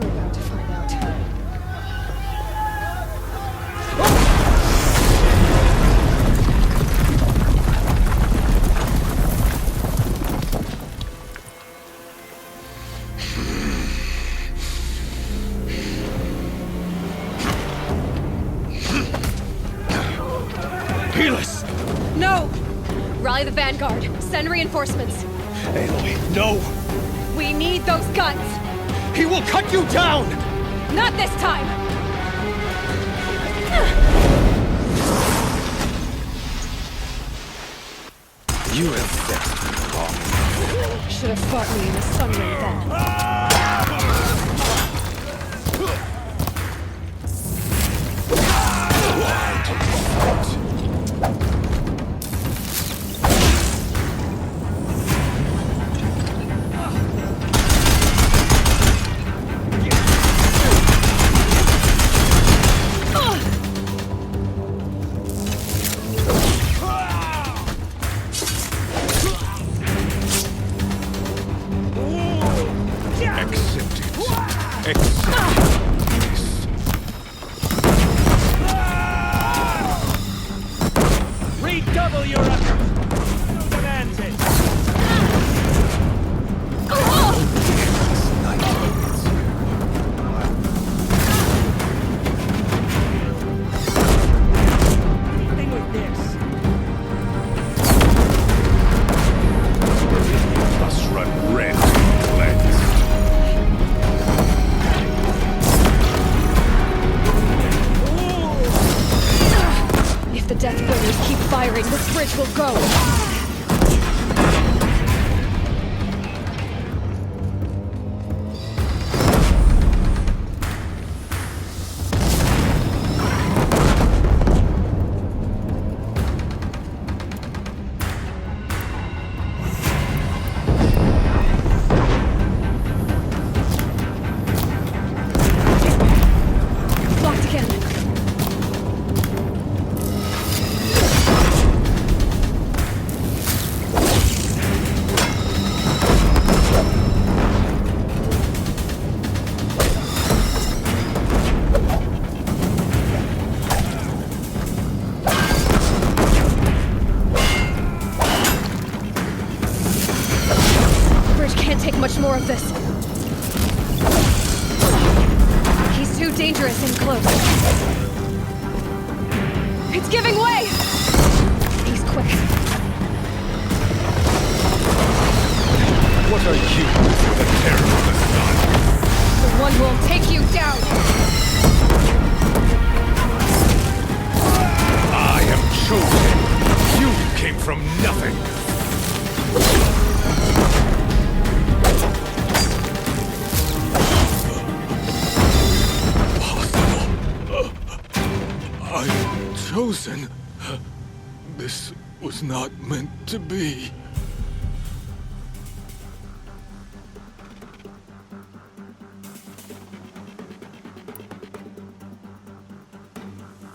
We're about to find out. No! Rally the vanguard. Send reinforcements. Aloy, no! We need those guns! He will cut you down! Not this time! Redouble your efforts. So demanded. Anything with this. Must run red legs. If the Death Bringers keep firing, this bridge will go. Blocked again. Bridge can't take much more of this. He's too dangerous and close. It's giving way! He's quick. What are you, the terror of the sun? The one who'll take you down! I am chosen. You came from nothing. I'm chosen. This was not meant to be.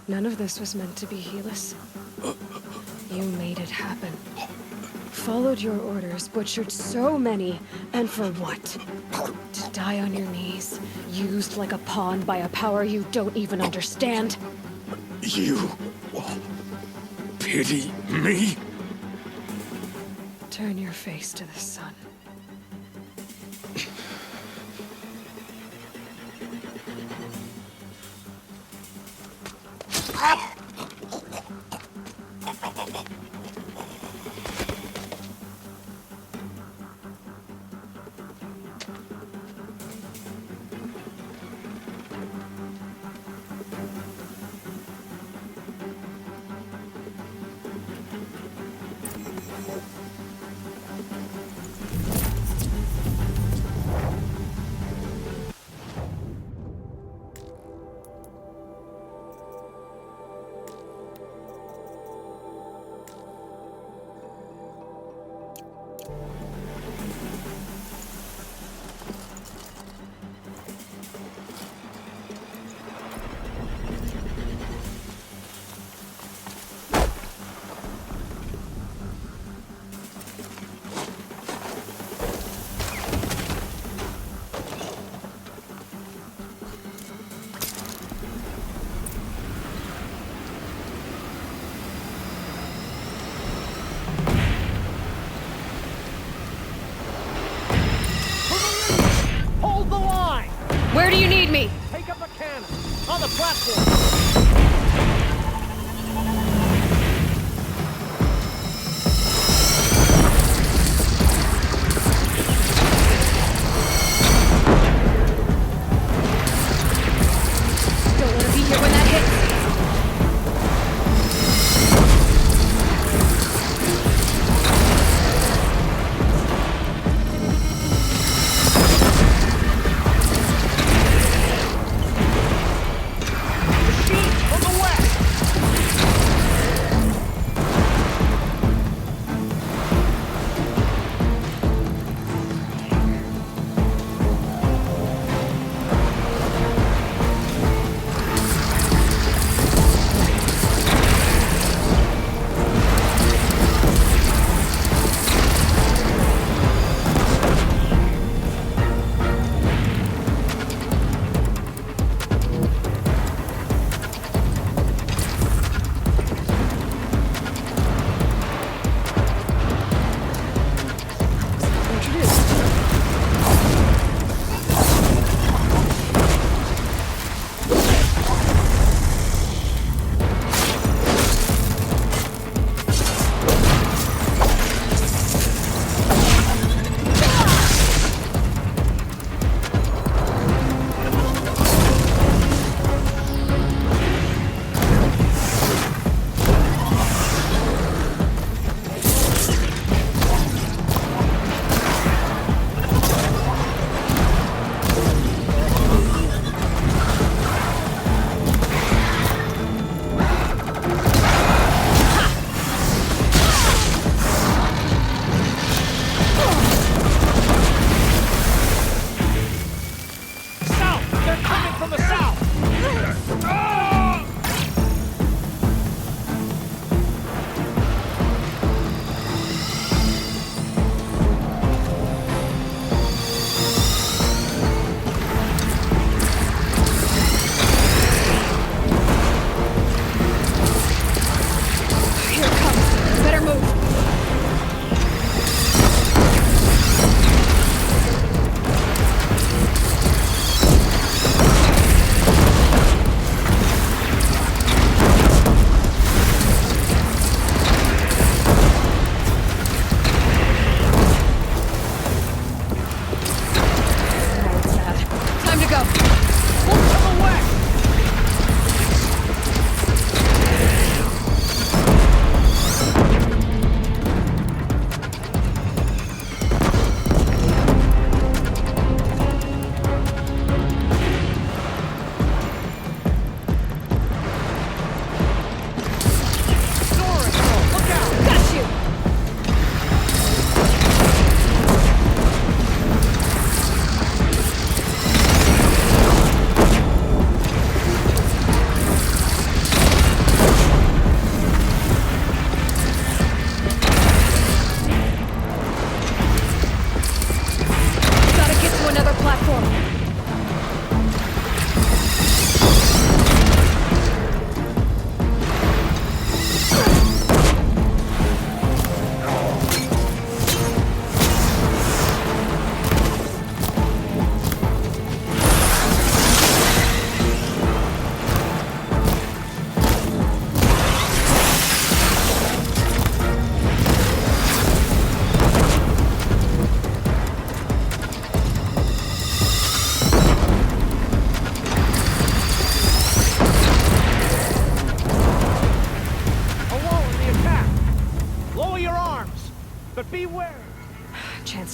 None of this was meant to be, Helis. You made it happen. Followed your orders, butchered so many, and for what? To die on your knees, used like a pawn by a power you don't even understand? You pity me? Turn your face to the sun. Where do you need me? Take up a cannon. On the platform. Don't want to be here when that hits. Machine,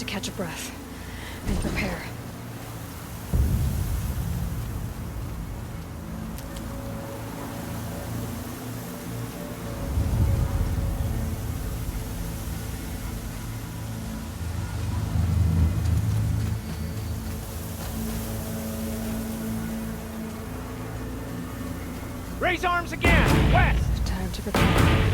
to catch a breath and prepare. Raise arms again! West! Time to prepare.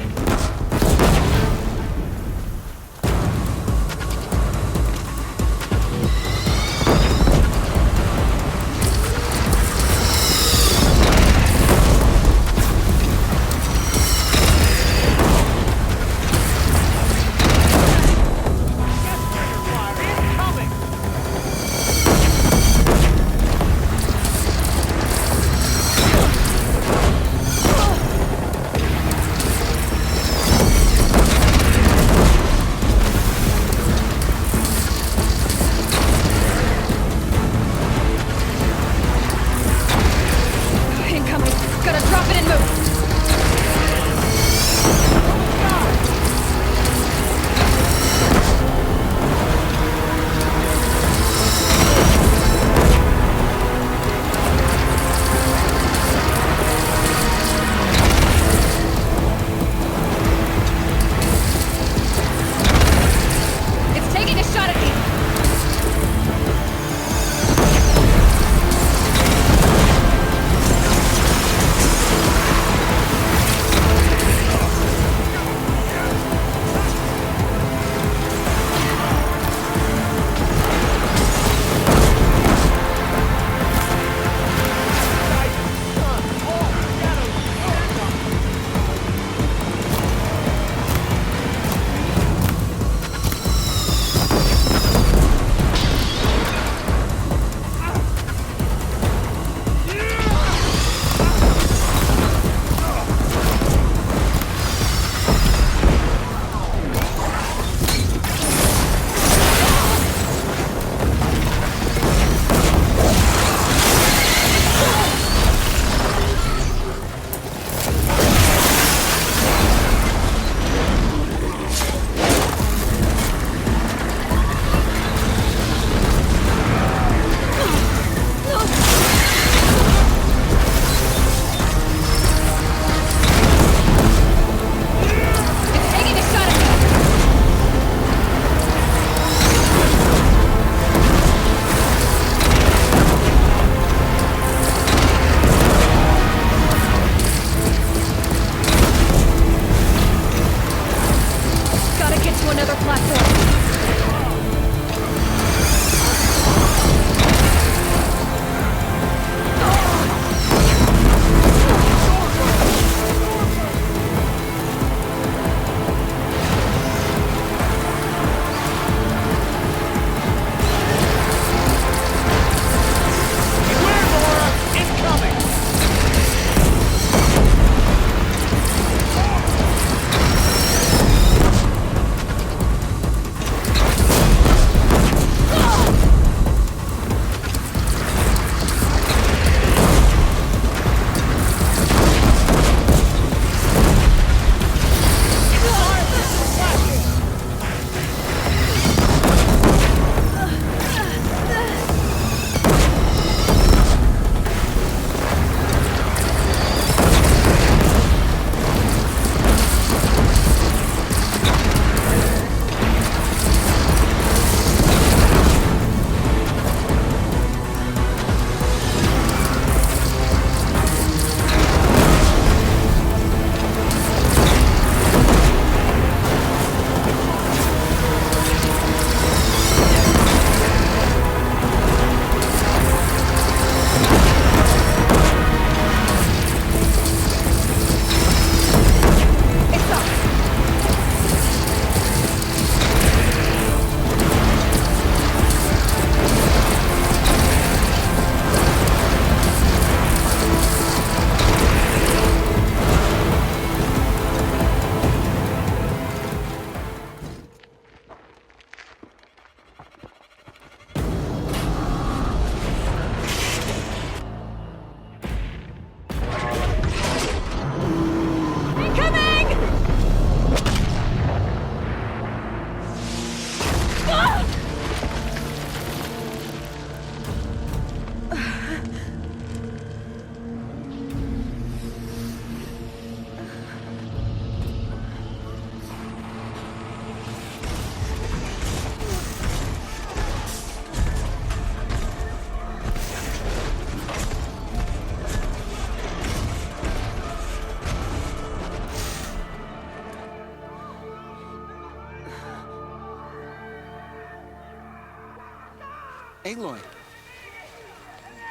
Aloy!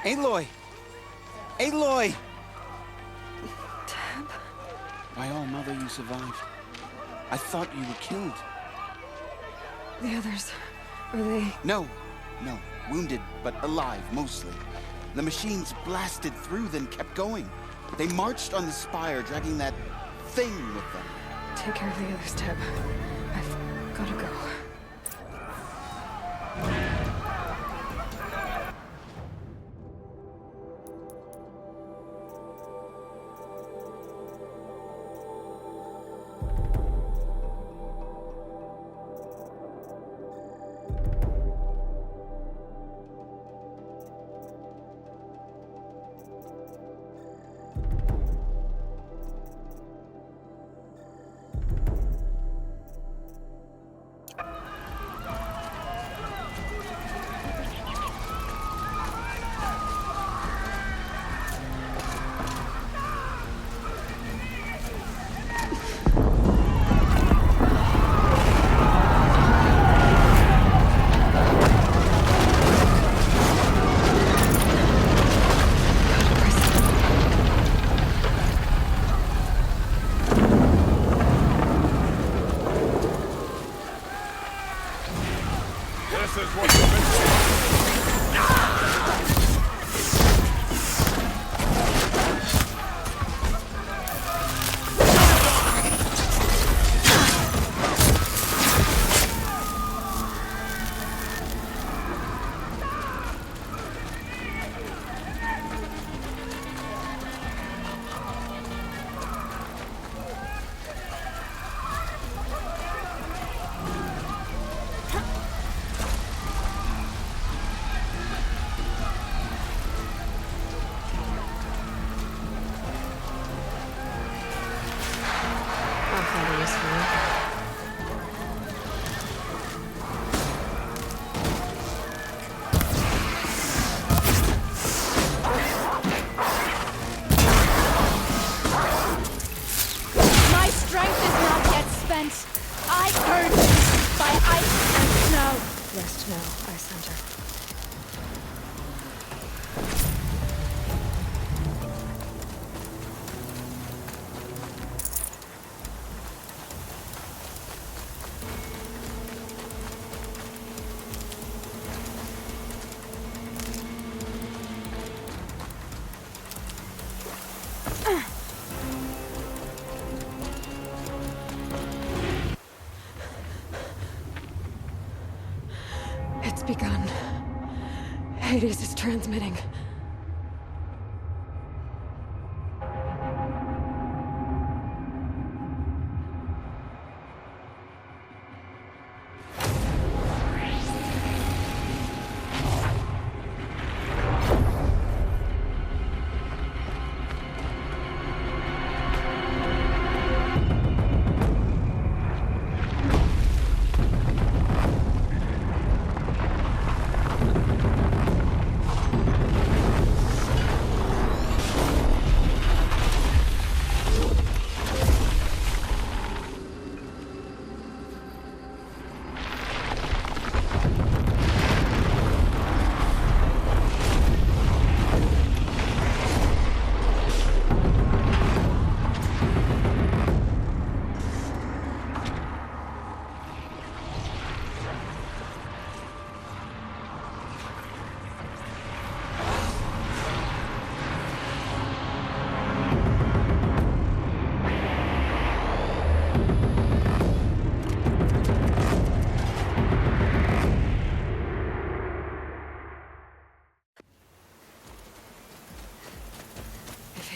Aloy! Aloy! Tab? By all mother, you survived. I thought you were killed. The others, are they... No. Wounded, but alive, mostly. The machines blasted through, then kept going. They marched on the spire, dragging that thing with them. Take care of the others, Tab. I've gotta go. I purge by ice and snow. Rest now, Ice Hunter. It's begun. Hades is transmitting.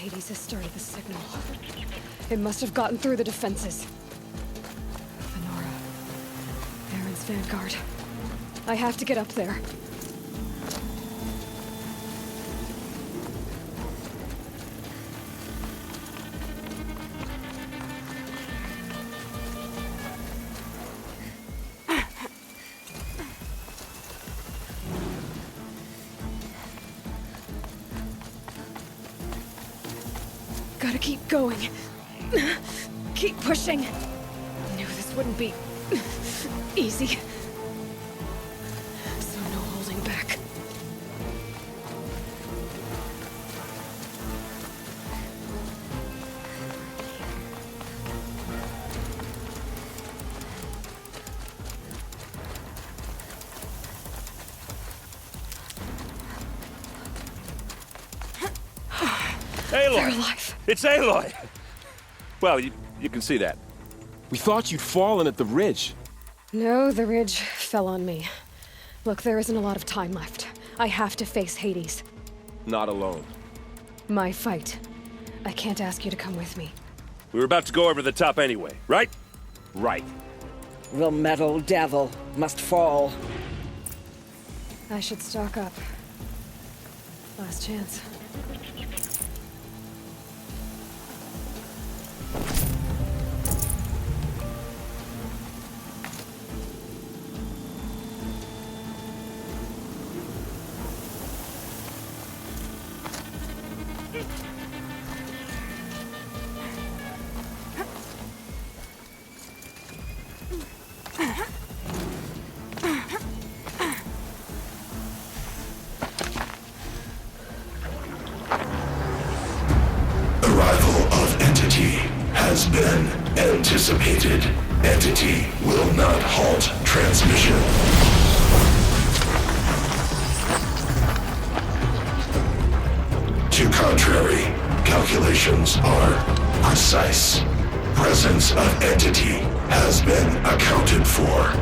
Hades has started the signal. It must have gotten through the defenses. Venora. Aaron's vanguard. I have to get up there. Gotta keep going. Keep pushing. Knew this wouldn't be easy. So no holding back. Aloy! They're alive. It's Aloy! Well, you can see that. We thought you'd fallen at the ridge. No, the ridge fell on me. Look, there isn't a lot of time left. I have to face Hades. Not alone. My fight. I can't ask you to come with me. We were about to go over the top anyway, right? Right. The metal devil must fall. I should stock up. Last chance. Has been anticipated. Entity will not halt transmission. To contrary, calculations are precise. Presence of entity has been accounted for.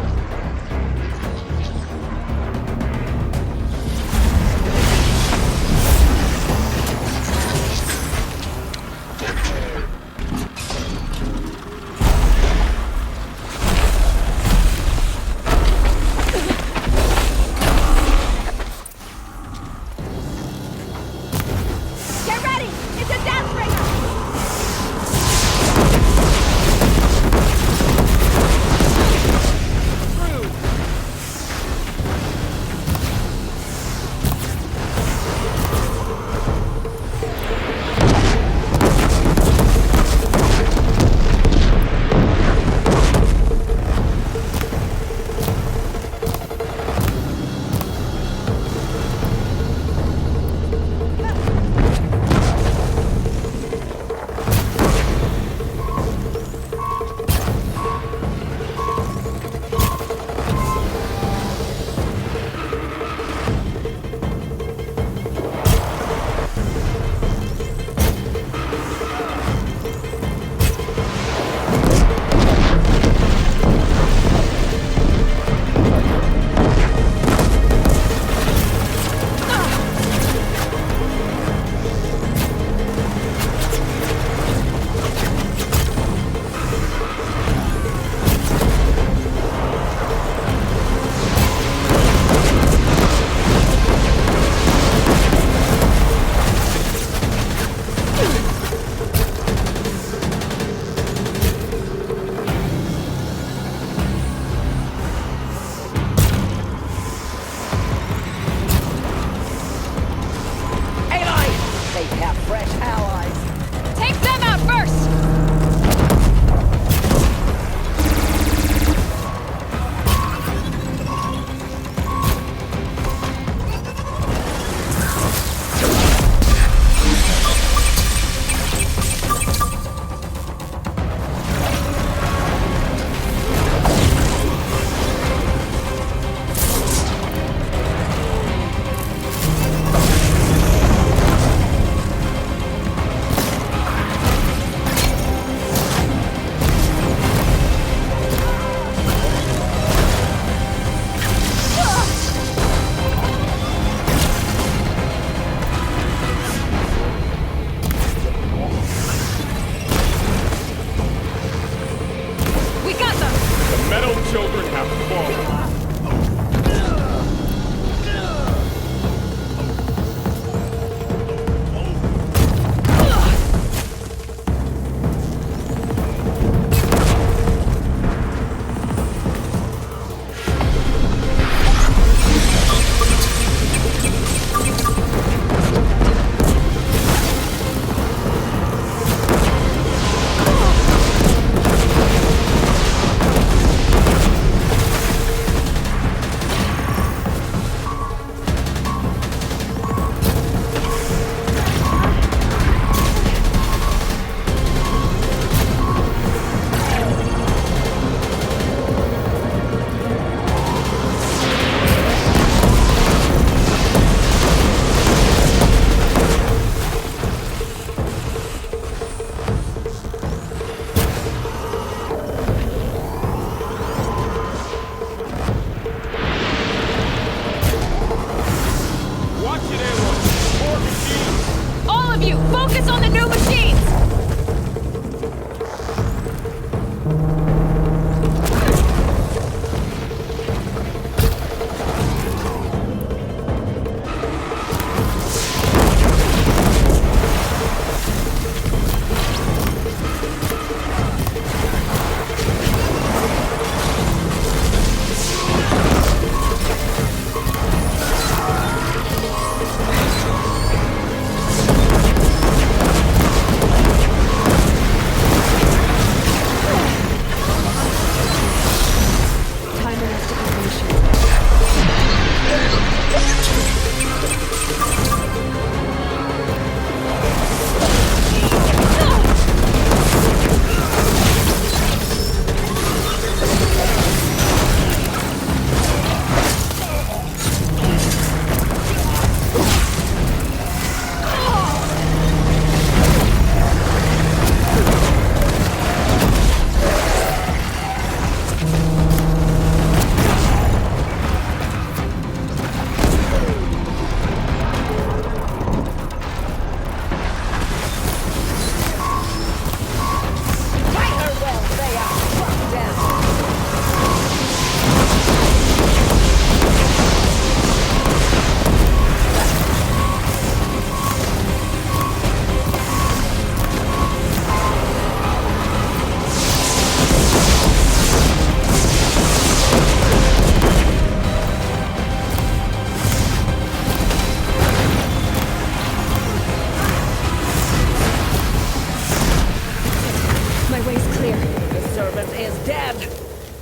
is dead.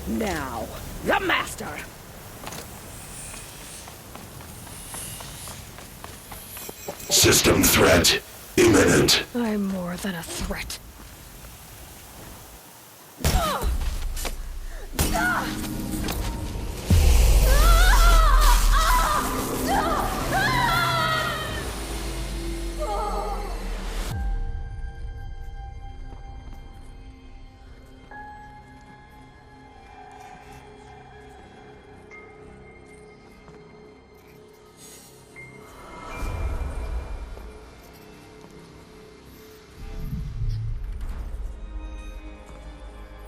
Now, the Master. System threat imminent. I'm more than a threat.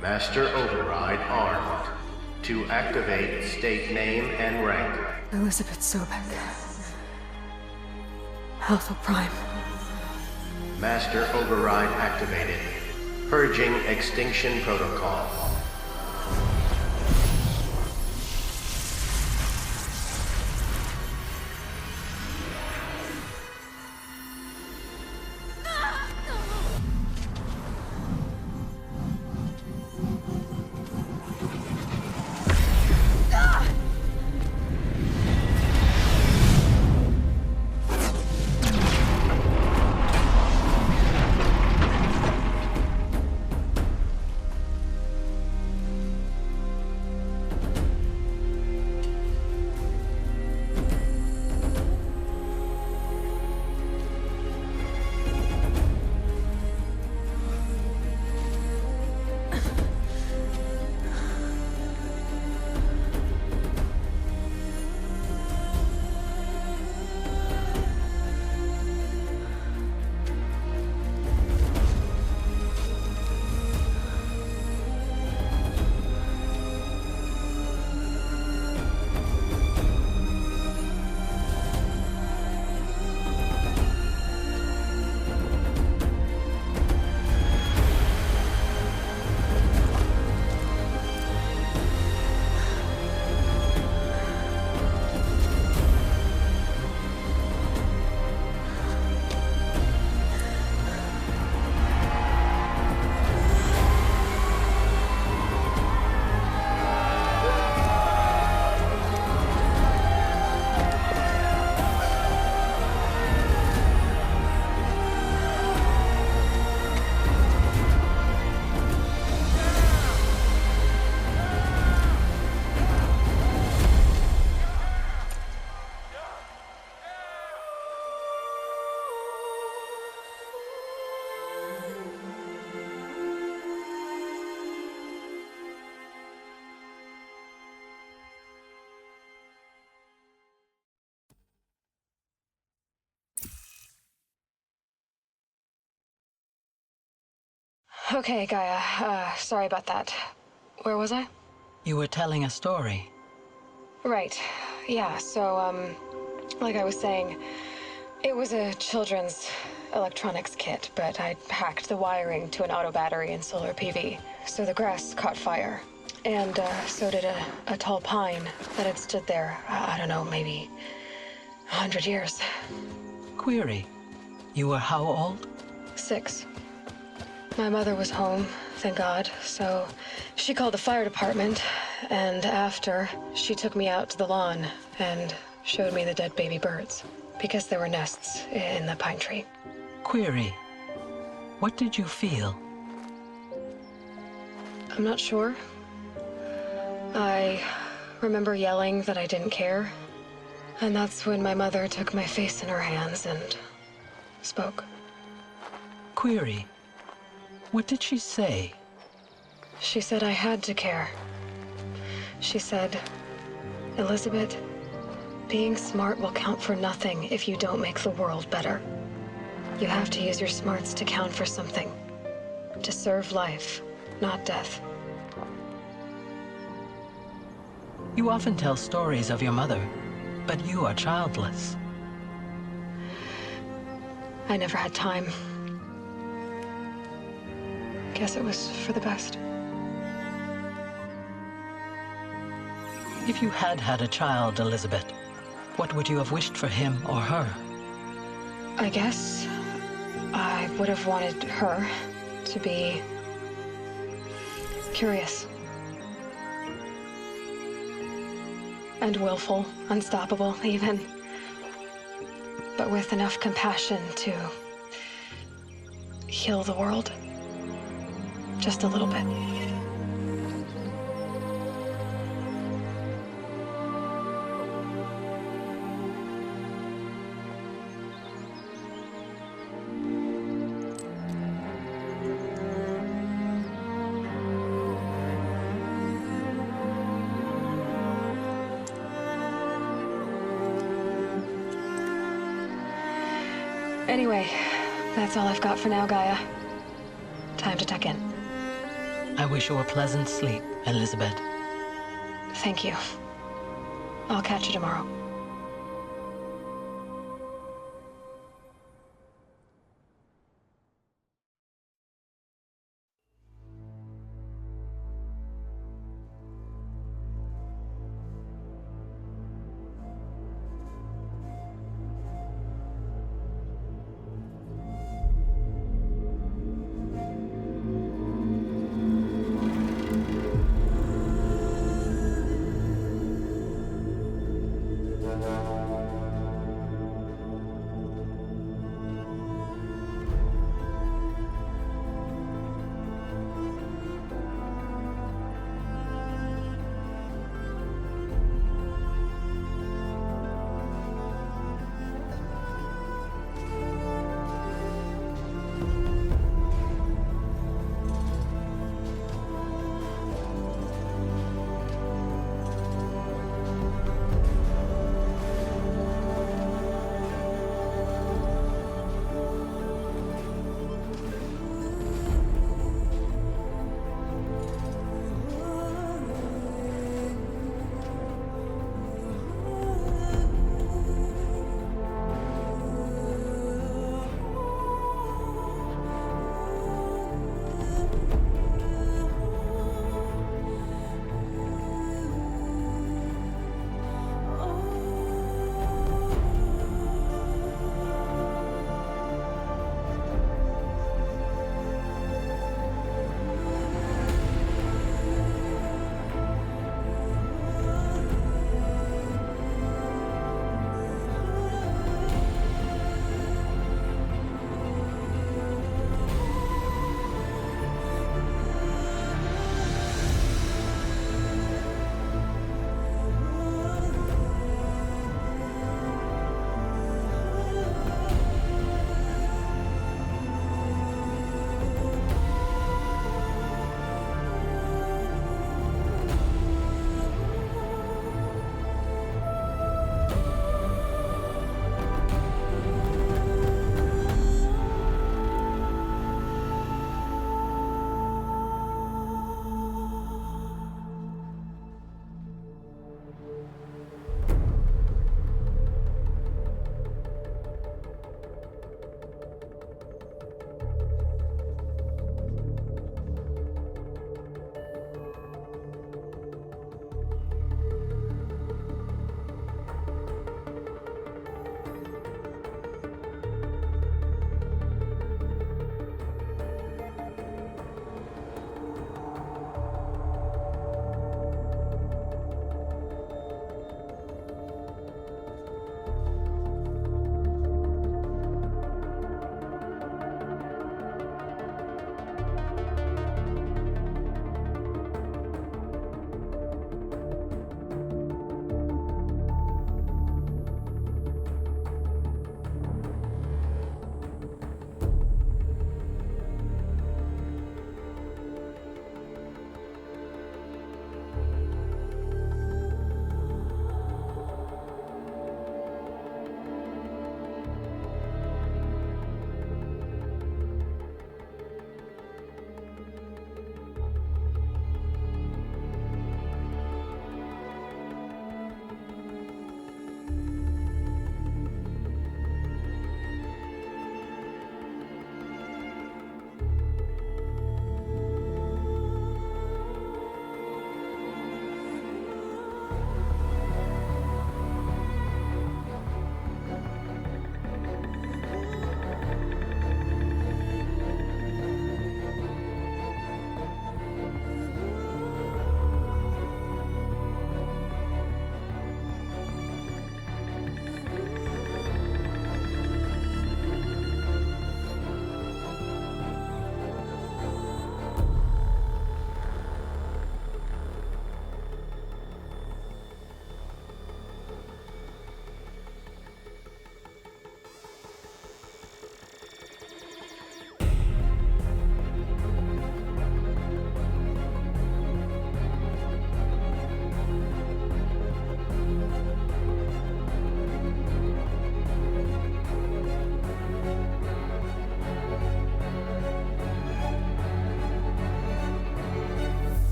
Master Override armed. To activate, state name and rank. Elizabeth Sobek. Alpha Prime. Master Override activated. Purging Extinction Protocol. Okay, Gaia. Sorry about that. Where was I? You were telling a story. Right. Yeah, so, like I was saying, it was a children's electronics kit, but I'd hacked the wiring to an auto battery and solar PV. So the grass caught fire. And, so did a tall pine that had stood there, I don't know, maybe 100 years. Query. You were how old? 6. My mother was home, thank God, so she called the fire department, and after, she took me out to the lawn and showed me the dead baby birds, because there were nests in the pine tree. Query. What did you feel? I'm not sure. I remember yelling that I didn't care, and that's when my mother took my face in her hands and spoke. Query. What did she say? She said I had to care. She said, Elizabeth, being smart will count for nothing if you don't make the world better. You have to use your smarts to count for something. To serve life, not death. You often tell stories of your mother, but you are childless. I never had time. Guess it was for the best. If you had had a child, Elizabeth, what would you have wished for him or her? I guess I would have wanted her to be Curious. And willful, unstoppable, even. But with enough compassion to heal the world. Just a little bit. Anyway, that's all I've got for now, Gaia. Time to tuck in. I wish you a pleasant sleep, Elizabeth. Thank you. I'll catch you tomorrow.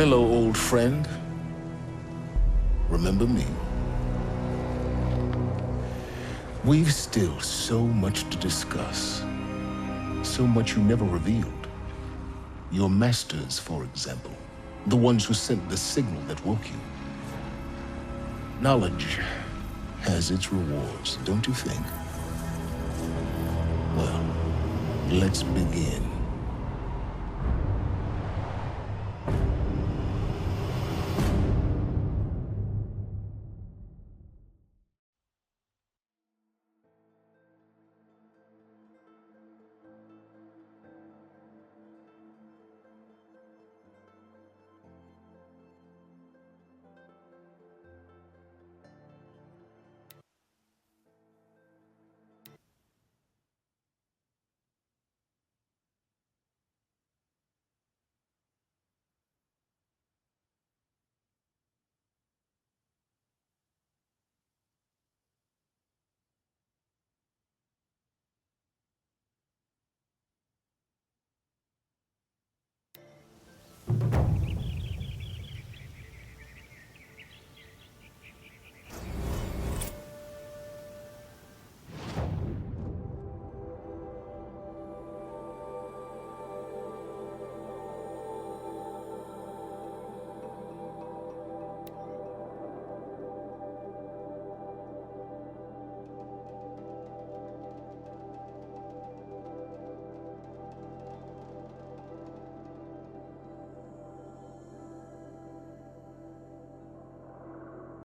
Hello, old friend. Remember me? We've still so much to discuss. So much you never revealed. Your masters, for example. The ones who sent the signal that woke you. Knowledge has its rewards, don't you think? Well, let's begin.